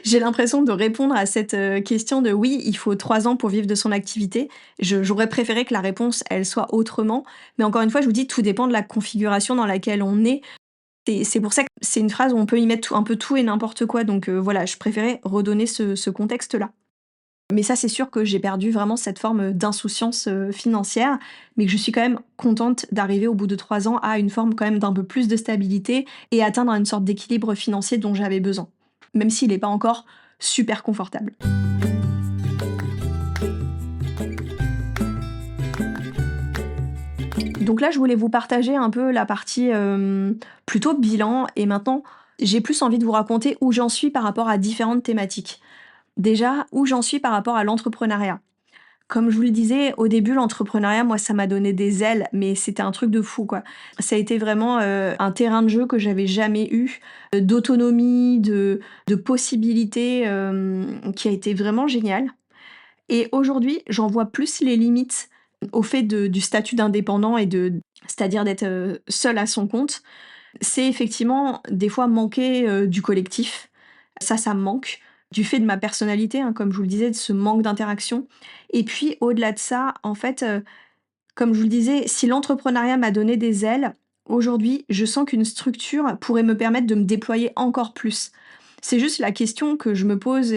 j'ai l'impression de répondre à cette, question de oui, il faut 3 ans pour vivre de son activité. J'aurais préféré que la réponse, elle soit autrement, mais encore une fois, je vous dis, tout dépend de la configuration dans laquelle on est. C'est pour ça que c'est une phrase où on peut y mettre tout un peu tout et n'importe quoi, donc voilà, je préférais redonner ce contexte-là. Mais ça, c'est sûr que j'ai perdu vraiment cette forme d'insouciance, financière, mais que je suis quand même contente d'arriver au bout de 3 ans à une forme quand même d'un peu plus de stabilité et atteindre une sorte d'équilibre financier dont j'avais besoin, même s'il n'est pas encore super confortable. Donc là, je voulais vous partager un peu la partie, plutôt bilan et maintenant, j'ai plus envie de vous raconter où j'en suis par rapport à différentes thématiques. Déjà, où j'en suis par rapport à l'entrepreneuriat. Comme je vous le disais, au début, l'entrepreneuriat, moi, ça m'a donné des ailes, mais c'était un truc de fou, quoi. Ça a été vraiment un terrain de jeu que j'avais jamais eu, d'autonomie, de possibilités, qui a été vraiment génial. Et aujourd'hui, j'en vois plus les limites au fait du statut d'indépendant c'est-à-dire d'être seul à son compte. C'est effectivement des fois manquer du collectif. Ça me manque. Du fait de ma personnalité, hein, comme je vous le disais, de ce manque d'interaction. Et puis au-delà de ça, en fait, comme je vous le disais, si l'entrepreneuriat m'a donné des ailes, aujourd'hui, je sens qu'une structure pourrait me permettre de me déployer encore plus. C'est juste la question que je me pose,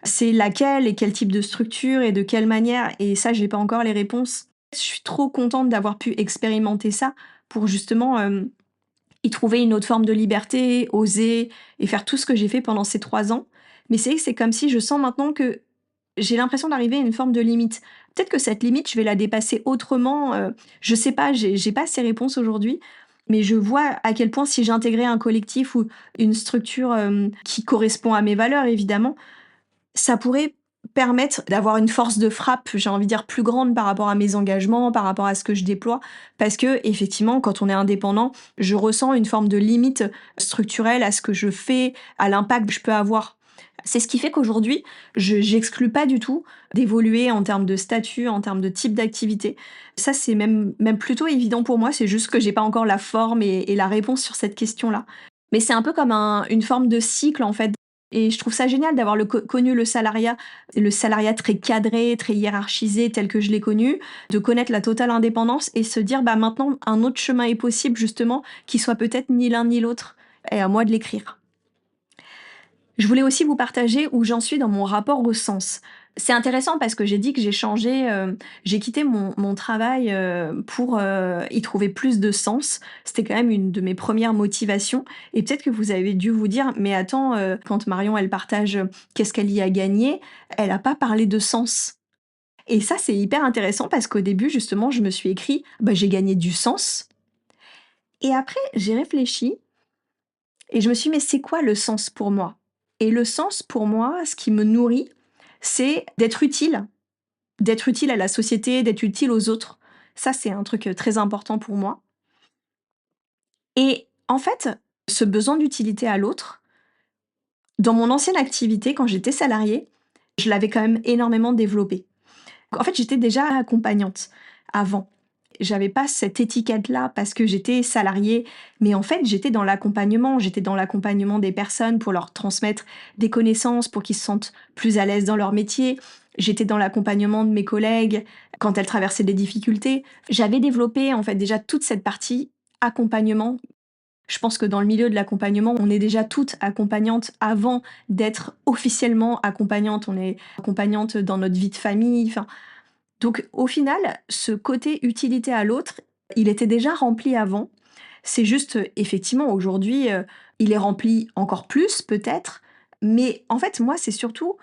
c'est laquelle et quel type de structure et de quelle manière, et ça, j'ai pas encore les réponses. Je suis trop contente d'avoir pu expérimenter ça pour justement, y trouver une autre forme de liberté, oser et faire tout ce que j'ai fait pendant ces 3 ans. Mais c'est comme si je sens maintenant que j'ai l'impression d'arriver à une forme de limite. Peut-être que cette limite, je vais la dépasser autrement, je sais pas, j'ai pas ces réponses aujourd'hui, mais je vois à quel point si j'intégrais un collectif ou une structure, qui correspond à mes valeurs évidemment, ça pourrait permettre d'avoir une force de frappe, j'ai envie de dire plus grande par rapport à mes engagements, par rapport à ce que je déploie. Parce que effectivement, quand on est indépendant, je ressens une forme de limite structurelle à ce que je fais, à l'impact que je peux avoir. C'est ce qui fait qu'aujourd'hui, j'exclus pas du tout d'évoluer en termes de statut, en termes de type d'activité. Ça, c'est même plutôt évident pour moi, c'est juste que j'ai pas encore la forme et la réponse sur cette question-là. Mais c'est un peu comme une forme de cycle en fait. Et je trouve ça génial d'avoir connu le salariat très cadré, très hiérarchisé tel que je l'ai connu, de connaître la totale indépendance et se dire bah maintenant un autre chemin est possible justement qui soit peut-être ni l'un ni l'autre et à moi de l'écrire. Je voulais aussi vous partager où j'en suis dans mon rapport au sens. C'est intéressant parce que j'ai dit que j'ai changé, j'ai quitté mon travail, pour, y trouver plus de sens. C'était quand même une de mes premières motivations et peut-être que vous avez dû vous dire: «Mais attends, quand Marion elle partage, qu'est-ce qu'elle y a gagné, elle a pas parlé de sens». Et ça, c'est hyper intéressant parce qu'au début, justement, je me suis écrit: «Bah, j'ai gagné du sens» et après j'ai réfléchi et je me suis dit: «Mais c'est quoi le sens pour moi?» Et le sens pour moi, ce qui me nourrit, c'est d'être utile à la société, d'être utile aux autres. Ça, c'est un truc, très important pour moi et en fait, ce besoin d'utilité à l'autre, dans mon ancienne activité, quand j'étais salariée, je l'avais quand même énormément développé. En fait, j'étais déjà accompagnante avant. J'avais pas cette étiquette-là parce que j'étais salariée, mais en fait, j'étais dans l'accompagnement. J'étais dans l'accompagnement des personnes pour leur transmettre des connaissances, pour qu'ils se sentent plus à l'aise dans leur métier. J'étais dans l'accompagnement de mes collègues quand elles traversaient des difficultés. J'avais développé en fait déjà toute cette partie accompagnement. Je pense que dans le milieu de l'accompagnement, on est déjà toutes accompagnantes avant d'être officiellement accompagnantes. On est accompagnantes dans notre vie de famille. Enfin, donc au final, ce côté utilité à l'autre, il était déjà rempli avant. C'est juste, effectivement aujourd'hui, il est rempli encore plus peut-être, mais en fait moi c'est surtout,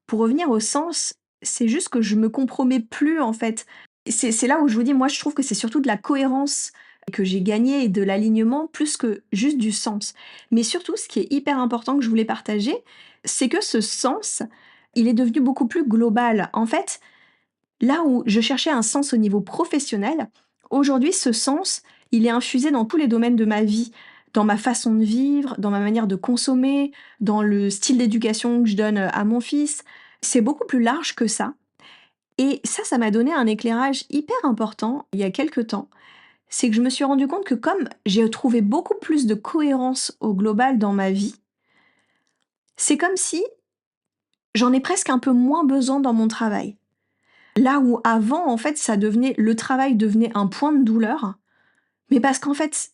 pour revenir au sens, c'est juste que je me compromets plus en fait. C'est là où je vous dis, moi je trouve que c'est surtout de la cohérence que j'ai gagné et de l'alignement plus que juste du sens. Mais surtout ce qui est hyper important que je voulais partager, c'est que ce sens, il est devenu beaucoup plus global. En fait, là où je cherchais un sens au niveau professionnel, aujourd'hui ce sens, il est infusé dans tous les domaines de ma vie, dans ma façon de vivre, dans ma manière de consommer, dans le style d'éducation que je donne à mon fils. C'est beaucoup plus large que ça. Et ça m'a donné un éclairage hyper important il y a quelque temps. C'est que je me suis rendu compte que comme j'ai trouvé beaucoup plus de cohérence au global dans ma vie, c'est comme si j'en ai presque un peu moins besoin dans mon travail. Là où avant, en fait, le travail devenait un point de douleur, mais parce qu'en fait,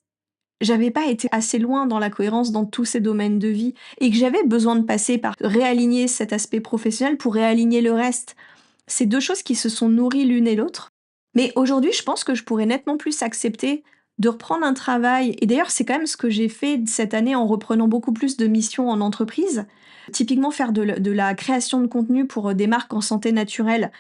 j'avais pas été assez loin dans la cohérence dans tous ces domaines de vie et que j'avais besoin de passer par réaligner cet aspect professionnel pour réaligner le reste. C'est 2 choses qui se sont nourries l'une et l'autre. Mais aujourd'hui, je pense que je pourrais nettement plus accepter de reprendre un travail et d'ailleurs, c'est quand même ce que j'ai fait cette année en reprenant beaucoup plus de missions en entreprise. Typiquement faire de la création de contenu pour, des marques en santé naturelle.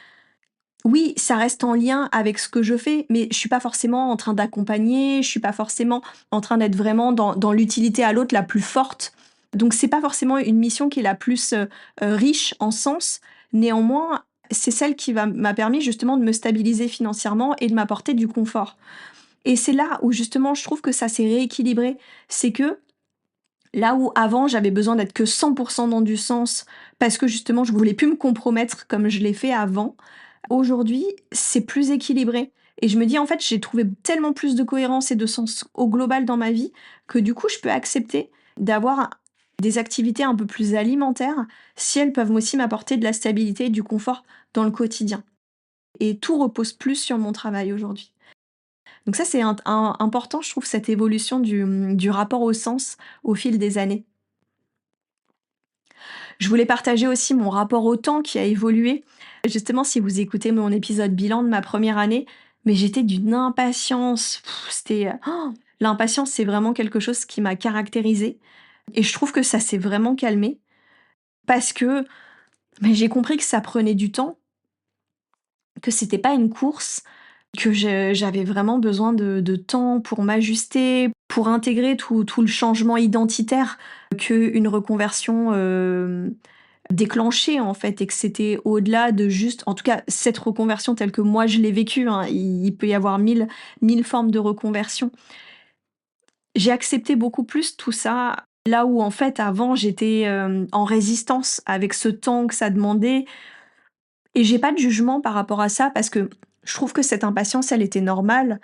Oui, ça reste en lien avec ce que je fais, mais je suis pas forcément en train d'accompagner, je suis pas forcément en train d'être vraiment dans l'utilité à l'autre la plus forte. Donc c'est pas forcément une mission qui est la plus, riche en sens. Néanmoins, c'est celle qui m'a permis justement de me stabiliser financièrement et de m'apporter du confort. Et c'est là où justement je trouve que ça s'est rééquilibré. C'est que là où avant j'avais besoin d'être que 100 dans du sens, parce que justement je voulais plus me compromettre comme je l'ai fait avant. Aujourd'hui, c'est plus équilibré et je me dis, en fait, j'ai trouvé tellement plus de cohérence et de sens au global dans ma vie que du coup, je peux accepter d'avoir des activités un peu plus alimentaires si elles peuvent aussi m'apporter de la stabilité et du confort dans le quotidien. Et tout repose plus sur mon travail aujourd'hui. Donc ça, c'est important, je trouve, cette évolution du rapport au sens au fil des années. Je voulais partager aussi mon rapport au temps qui a évolué. Justement, si vous écoutez mon épisode bilan de ma première année, mais j'étais d'une impatience. L'impatience, c'est vraiment quelque chose qui m'a caractérisée et je trouve que ça s'est vraiment calmé parce que mais j'ai compris que ça prenait du temps, que c'était pas une course, que j'avais vraiment besoin de temps pour m'ajuster, pour intégrer tout le changement identitaire qu'une reconversion, déclenché en fait et que c'était au-delà de juste en tout cas cette reconversion telle que moi je l'ai vécue, hein, il peut y avoir mille formes de reconversion. J'ai accepté beaucoup plus tout ça, là où en fait avant j'étais, en résistance avec ce temps que ça demandait et j'ai pas de jugement par rapport à ça parce que je trouve que cette impatience elle était normale.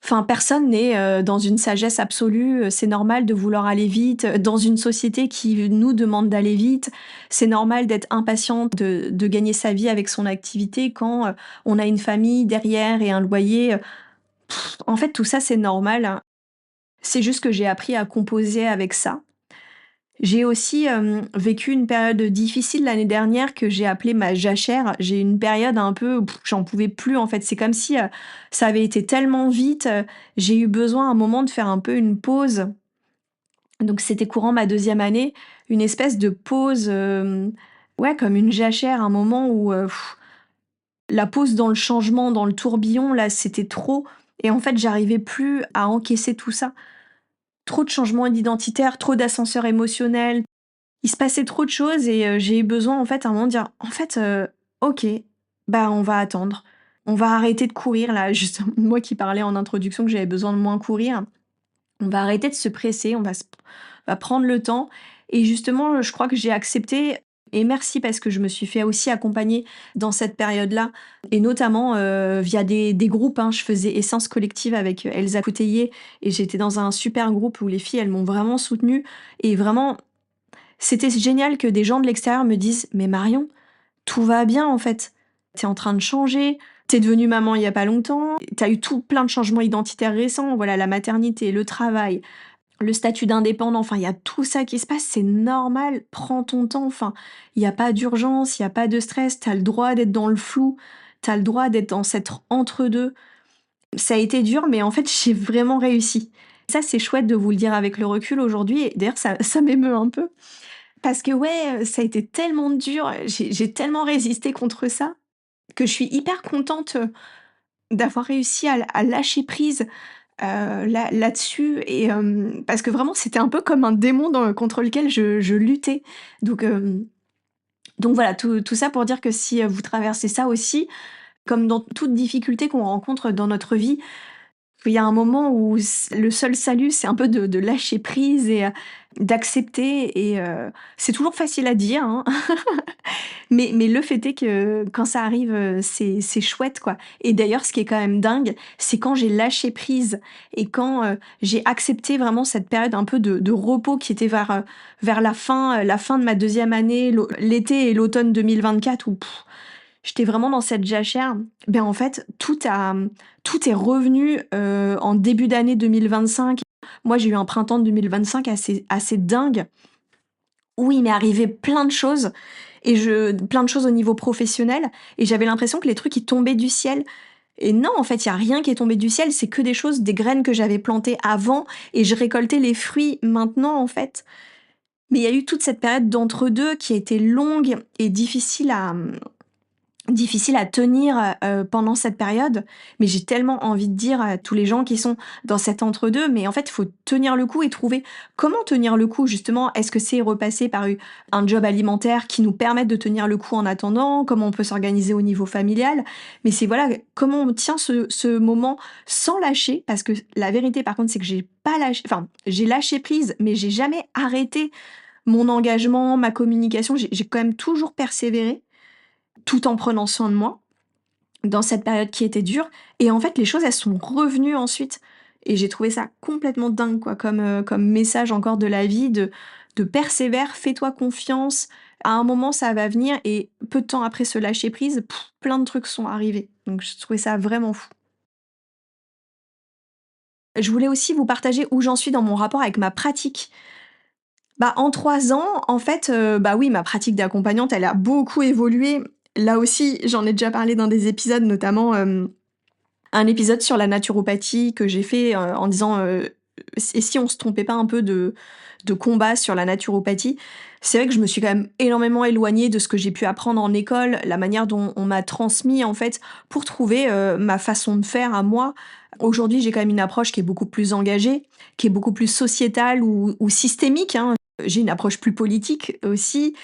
Enfin, personne n'est, dans une sagesse absolue, c'est normal de vouloir aller vite, dans une société qui nous demande d'aller vite. C'est normal d'être impatiente de gagner sa vie avec son activité quand, on a une famille derrière et un loyer, en fait, tout ça, c'est normal, hein. C'est juste que j'ai appris à composer avec ça. J'ai aussi, vécu une période difficile l'année dernière que j'ai appelée ma jachère. J'ai eu une période un peu, j'en pouvais plus en fait. C'est comme si, ça avait été tellement vite, j'ai eu besoin à un moment de faire un peu une pause. Donc c'était courant ma deuxième année, une espèce de pause, ouais, comme une jachère, un moment où, la pause dans le changement, dans le tourbillon, là, c'était trop et en fait, j'arrivais plus à encaisser tout ça. Trop de changements identitaires, trop d'ascenseurs émotionnels. Il se passait trop de choses et j'ai eu besoin, en fait, à un moment de dire: «En fait, OK, bah, on va attendre. On va arrêter de courir là», justement, moi qui parlais en introduction que j'avais besoin de moins courir. On va arrêter de se presser, on va prendre le temps et justement, je crois que j'ai accepté et merci parce que je me suis fait aussi accompagner dans cette période-là et notamment, via des groupes, hein. Je faisais Essence Collective avec Elsa Couteillé et j'étais dans un super groupe où les filles, elles m'ont vraiment soutenue et vraiment, c'était génial que des gens de l'extérieur me disent: «Mais Marion, tout va bien en fait. Tu es en train de changer, tu es devenue maman il y a pas longtemps, tu as eu tout plein de changements identitaires récents, voilà, la maternité, le travail, le statut d'indépendant, enfin, il y a tout ça qui se passe, c'est normal, prends ton temps, enfin, il y a pas d'urgence, il y a pas de stress, tu as le droit d'être dans le flou, tu as le droit d'être dans cet entre-deux». Ça a été dur, mais en fait, j'ai vraiment réussi. Ça, c'est chouette de vous le dire avec le recul aujourd'hui et d'ailleurs ça m'émeut un peu parce que ouais, ça a été tellement dur, j'ai tellement résisté contre ça que je suis hyper contente, d'avoir réussi à lâcher prise, là-dessus et parce que vraiment c'était un peu comme un démon contre lequel je luttais. Donc donc voilà, tout ça pour dire que si, vous traversez ça aussi, comme dans toute difficulté qu'on rencontre dans notre vie, il y a un moment où le seul salut, c'est un peu de lâcher prise et d'accepter et c'est toujours facile à dire, hein. Mais le fait est que quand ça arrive, c'est chouette, quoi et d'ailleurs, ce qui est quand même dingue, c'est quand j'ai lâché prise et quand, j'ai accepté vraiment cette période un peu de repos qui était vers la fin de ma deuxième année, l'été et l'automne 2024 où j'étais vraiment dans cette jachère. Ben, en fait, tout est revenu, en début d'année 2025. Moi, j'ai eu un printemps 2025 assez dingue où il m'est arrivé plein de choses plein de choses au niveau professionnel et j'avais l'impression que les trucs, ils tombaient du ciel et non, en fait, il y a rien qui est tombé du ciel, c'est que des choses, des graines que j'avais plantées avant et je récoltais les fruits maintenant, en fait. Mais il y a eu toute cette période d'entre-deux qui a été longue et difficile à tenir, pendant cette période, mais j'ai tellement envie de dire à tous les gens qui sont dans cet entre-deux, mais en fait, il faut tenir le coup et trouver comment tenir le coup justement. Est-ce que c'est repasser par un job alimentaire qui nous permette de tenir le coup en attendant? Comment on peut s'organiser au niveau familial? Mais c'est voilà, comment on tient ce moment sans lâcher? Parce que la vérité par contre, c'est que j'ai pas lâché enfin, j'ai lâché prise, mais j'ai jamais arrêté mon engagement, ma communication. J'ai quand même toujours persévéré tout en prenant soin de moi, dans cette période qui était dure et en fait, les choses, elles sont revenues ensuite et j'ai trouvé ça complètement dingue, quoi, comme message encore de la vie de persévère, fais-toi confiance, à un moment, ça va venir et peu de temps après ce lâcher prise, plein de trucs sont arrivés. Donc je trouvais ça vraiment fou. Je voulais aussi vous partager où j'en suis dans mon rapport avec ma pratique. Bah, en 3 ans, en fait, bah, oui, ma pratique d'accompagnante, elle a beaucoup évolué. Là aussi, j'en ai déjà parlé dans des épisodes, notamment, un épisode sur la naturopathie que j'ai fait, en disant, «Et si on se trompait pas un peu de combat sur la naturopathie?» C'est vrai que je me suis quand même énormément éloignée de ce que j'ai pu apprendre en école, la manière dont on m'a transmis, en fait, pour trouver, ma façon de faire à moi. Aujourd'hui, j'ai quand même une approche qui est beaucoup plus engagée, qui est beaucoup plus sociétale ou systémique, hein. J'ai une approche plus politique aussi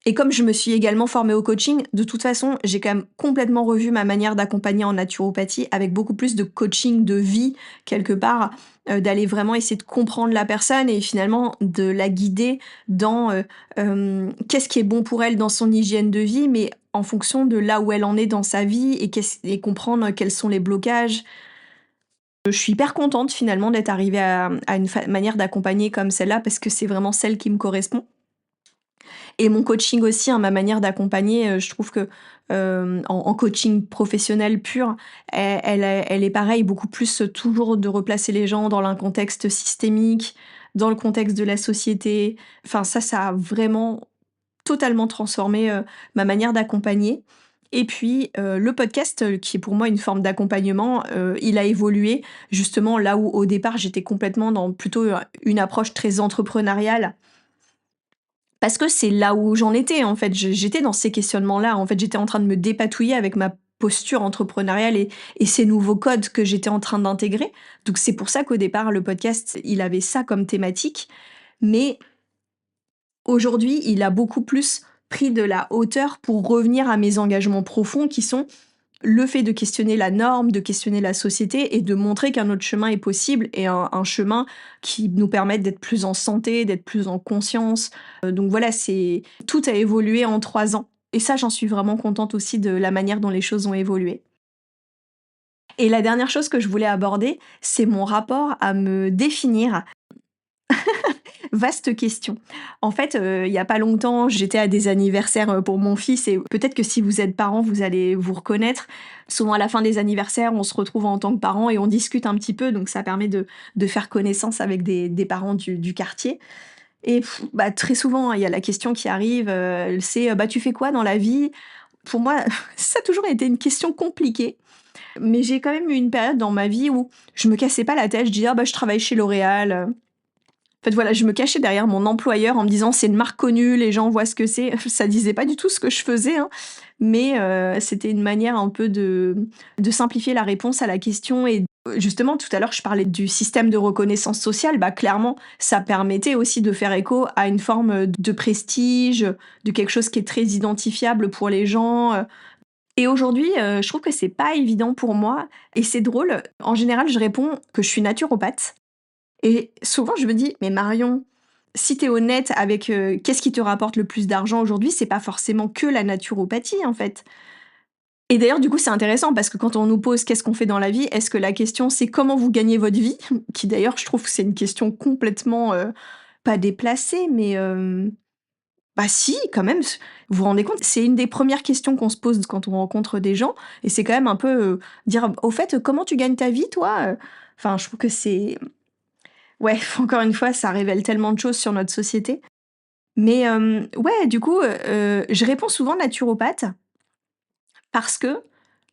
et comme je me suis également formée au coaching, de toute façon, j'ai quand même complètement revu ma manière d'accompagner en naturopathie avec beaucoup plus de coaching de vie quelque part, d'aller vraiment essayer de comprendre la personne et finalement de la guider dans, qu'est-ce qui est bon pour elle dans son hygiène de vie, mais en fonction de là où elle en est dans sa vie et comprendre quels sont les blocages. Je suis hyper contente finalement d'être arrivée à une manière d'accompagner comme celle-là parce que c'est vraiment celle qui me correspond. Et mon coaching aussi, hein, ma manière d'accompagner, je trouve que, en coaching professionnel pur, elle est pareille, beaucoup plus, toujours de replacer les gens dans un contexte systémique, dans le contexte de la société. Enfin ça a vraiment totalement transformé, ma manière d'accompagner. Et puis, le podcast, qui est pour moi une forme d'accompagnement, il a évolué justement là où au départ j'étais complètement dans plutôt, une approche très entrepreneuriale. Parce que c'est là où j'en étais en fait, j'étais dans ces questionnements-là. En fait, j'étais en train de me dépatouiller avec ma posture entrepreneuriale et ces nouveaux codes que j'étais en train d'intégrer. Donc c'est pour ça qu'au départ, le podcast, il avait ça comme thématique. Mais aujourd'hui, il a beaucoup plus pris de la hauteur pour revenir à mes engagements profonds qui sont le fait de questionner la norme, de questionner la société et de montrer qu'un autre chemin est possible et un chemin qui nous permette d'être plus en santé, d'être plus en conscience. Donc voilà, tout a évolué en 3 ans et ça, j'en suis vraiment contente aussi de la manière dont les choses ont évolué. Et la dernière chose que je voulais aborder, c'est mon rapport à me définir. Vaste question. En fait, il y a pas longtemps, j'étais à des anniversaires, pour mon fils et peut-être que si vous êtes parents, vous allez vous reconnaître. Souvent à la fin des anniversaires, on se retrouve en tant que parents et on discute un petit peu, donc ça permet de faire connaissance avec des parents du quartier et bah, très souvent, il y a la question qui arrive, c'est: «Bah, tu fais quoi dans la vie?» Pour moi, ça a toujours été une question compliquée, mais j'ai quand même eu une période dans ma vie où je me cassais pas la tête, je disais: «Ah bah, je travaille chez L'Oréal», en fait, voilà, je me cachais derrière mon employeur en me disant: «C'est une marque connue, les gens voient ce que c'est». Ça disait pas du tout ce que je faisais, hein, mais c'était une manière un peu de simplifier la réponse à la question et justement, tout à l'heure, je parlais du système de reconnaissance sociale. Bah, clairement, ça permettait aussi de faire écho à une forme, de prestige, de quelque chose qui est très identifiable pour les gens, et aujourd'hui, je trouve que c'est pas évident pour moi et c'est drôle. En général, je réponds que je suis naturopathe et souvent je me dis: «Mais Marion, si tu es honnête avec, qu'est-ce qui te rapporte le plus d'argent aujourd'hui? C'est pas forcément que la naturopathie, en fait». Et d'ailleurs, du coup, c'est intéressant parce que quand on nous pose: «Qu'est-ce qu'on fait dans la vie?» est-ce que la question c'est: «Comment vous gagnez votre vie?» qui d'ailleurs, je trouve que c'est une question complètement, pas déplacée, mais, bah si, quand même, vous vous rendez compte? C'est une des premières questions qu'on se pose quand on rencontre des gens et c'est quand même un peu, dire: «Au fait, comment tu gagnes ta vie toi?» Enfin, je trouve que c'est ouais, encore une fois, ça révèle tellement de choses sur notre société. Mais ouais, du coup, je réponds souvent naturopathe parce que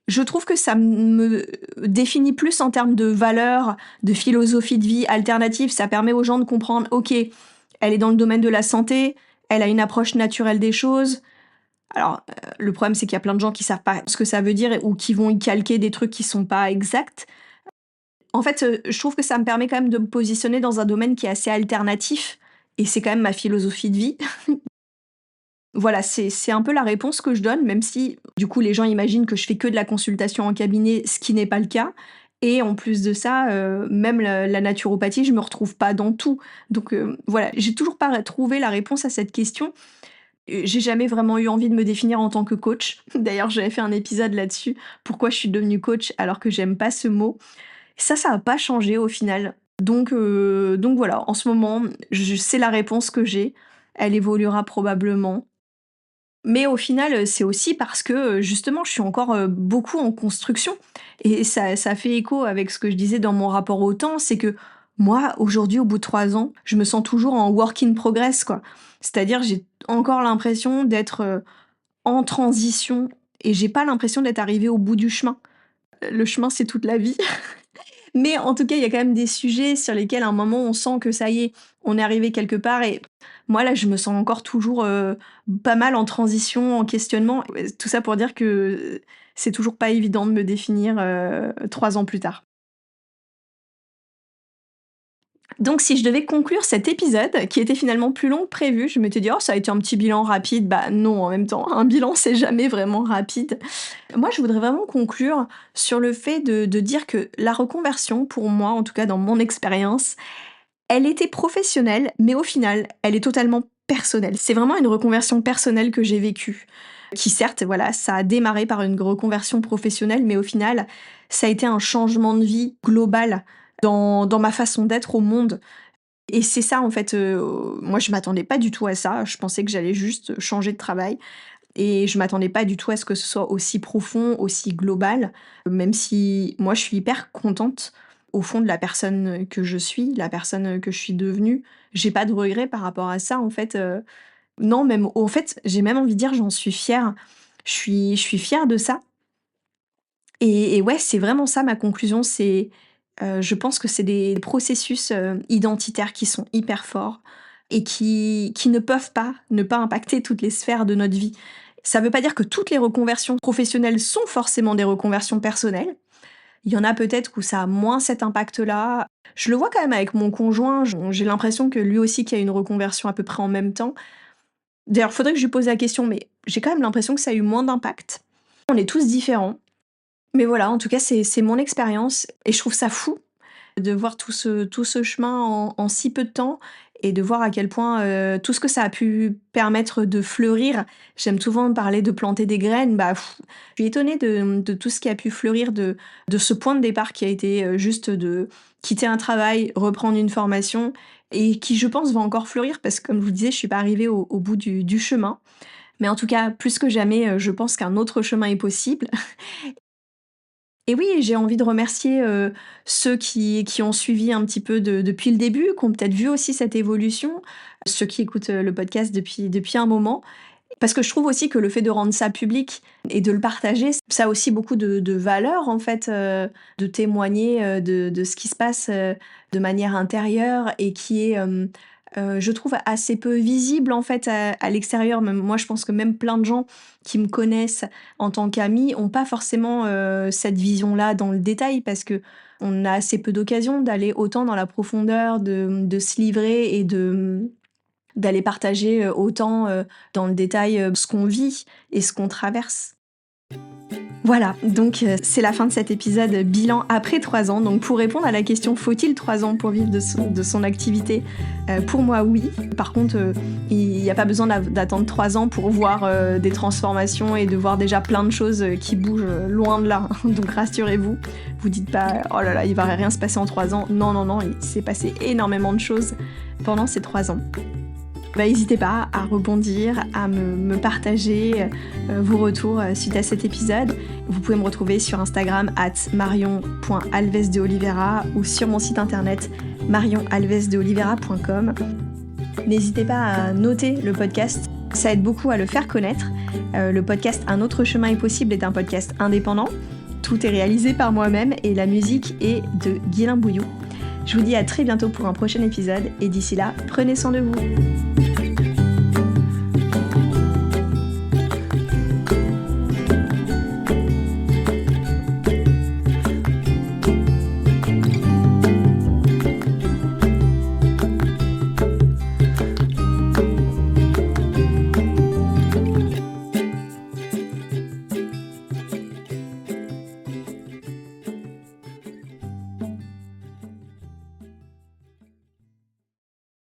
je trouve que ça me définit plus en termes de valeurs, de philosophie de vie alternative. Ça permet aux gens de comprendre: «OK, elle est dans le domaine de la santé, elle a une approche naturelle des choses». Alors, le problème, c'est qu'il y a plein de gens qui savent pas ce que ça veut dire ou qui vont y calquer des trucs qui sont pas exacts. En fait, je trouve que ça me permet quand même de me positionner dans un domaine qui est assez alternatif et c'est quand même ma philosophie de vie. Voilà, c'est un peu la réponse que je donne, même si, du coup, les gens imaginent que je fais que de la consultation en cabinet, ce qui n'est pas le cas et en plus de ça, même la naturopathie, je me retrouve pas dans tout. Donc voilà, j'ai toujours pas trouvé la réponse à cette question. J'ai jamais vraiment eu envie de me définir en tant que coach. D'ailleurs, j'avais fait un épisode là-dessus, pourquoi je suis devenue coach alors que j'aime pas ce mot. Ça a pas changé au final. Donc voilà, en ce moment, je c'est la réponse que j'ai. Elle évoluera probablement. Mais au final, c'est aussi parce que, justement, je suis encore, beaucoup en construction et ça fait écho avec ce que je disais dans mon rapport au temps. C'est que moi, aujourd'hui, au bout de 3 ans, je me sens toujours en work in progress, quoi. C'est-à-dire, j'ai encore l'impression d'être, en transition et j'ai pas l'impression d'être arrivée au bout du chemin. Le chemin, c'est toute la vie. Mais en tout cas, il y a quand même des sujets sur lesquels à un moment on sent que ça y est, on est arrivé quelque part et moi là, je me sens encore toujours, pas mal en transition, en questionnement. Tout ça pour dire que c'est toujours pas évident de me définir, 3 ans plus tard. Donc si je devais conclure cet épisode, qui était finalement plus long que prévu, je m'étais dit: «Oh ça a été un petit bilan rapide». Bah non, en même temps, un bilan c'est jamais vraiment rapide. Moi je voudrais vraiment conclure sur le fait de dire que la reconversion, pour moi, en tout cas dans mon expérience, elle était professionnelle, mais au final, elle est totalement personnelle. C'est vraiment une reconversion personnelle que j'ai vécue, qui certes, voilà, ça a démarré par une reconversion professionnelle, mais au final, ça a été un changement de vie global dans ma façon d'être au monde. Et c'est ça, en fait, moi je m'attendais pas du tout à ça. Je pensais que j'allais juste changer de travail et je m'attendais pas du tout à ce que ce soit aussi profond, aussi global, même si moi je suis hyper contente. au fond de la personne que je suis, la personne que je suis devenue. J'ai pas de regrets par rapport à ça, en fait. Non, même, en fait, j'ai même envie de dire, j'en suis fière. Je suis fière de ça. Et ouais, c'est vraiment ça ma conclusion. Je pense que c'est des processus identitaires qui sont hyper forts et qui ne peuvent pas ne pas impacter toutes les sphères de notre vie. Ça veut pas dire que toutes les reconversions professionnelles sont forcément des reconversions personnelles. Il y en a peut-être où ça a moins cet impact-là. Je le vois quand même avec mon conjoint. J'ai l'impression que lui aussi qui a une reconversion à peu près en même temps. D'ailleurs, faudrait que je lui pose la question, mais j'ai quand même l'impression que ça a eu moins d'impact. On est tous différents. Mais voilà, en tout cas, c'est mon expérience et je trouve ça fou de voir tout ce chemin en si peu de temps et de voir à quel point tout ce que ça a pu permettre de fleurir. J'aime souvent parler de planter des graines. Je suis étonnée de tout ce qui a pu fleurir de ce point de départ qui a été juste de quitter un travail, reprendre une formation et qui, je pense, va encore fleurir parce que, comme je vous disais, je suis pas arrivée au bout du chemin. Mais en tout cas, plus que jamais, je pense qu'un autre chemin est possible. Et oui, j'ai envie de remercier ceux qui ont suivi un petit peu depuis le début, qui ont peut-être vu aussi cette évolution, ceux qui écoutent le podcast depuis un moment. Parce que je trouve aussi que le fait de rendre ça public et de le partager, ça a aussi beaucoup de valeur en fait, de témoigner de ce qui se passe de manière intérieure et qui est, je trouve, assez peu visible en fait à l'extérieur. Même moi, je pense que même plein de gens qui me connaissent en tant qu'amis ont pas forcément cette vision-là dans le détail parce que on a assez peu d'occasions d'aller autant dans la profondeur, de se livrer et d'aller partager autant dans le détail ce qu'on vit et ce qu'on traverse. Voilà, donc c'est la fin de cet épisode bilan après 3 ans. Donc pour répondre à la question faut-il 3 ans pour vivre de son activité, pour moi oui. Par contre, il n'y a pas besoin d'attendre 3 ans pour voir des transformations et de voir déjà plein de choses qui bougent loin de là. Donc rassurez-vous, vous dites pas oh là là il va rien se passer en 3 ans. Non, il s'est passé énormément de choses pendant ces 3 ans. N'hésitez pas à rebondir, à me partager vos retours suite à cet épisode. Vous pouvez me retrouver sur Instagram @marion.alvesdeoliveira ou sur mon site internet marionalvesdeoliveira.com. N'hésitez pas à noter le podcast, ça aide beaucoup à le faire connaître. Le podcast Un autre chemin est possible est un podcast indépendant. Tout est réalisé par moi-même et la musique est de Guilain Bouillou. Je vous dis à très bientôt pour un prochain épisode et d'ici là, prenez soin de vous.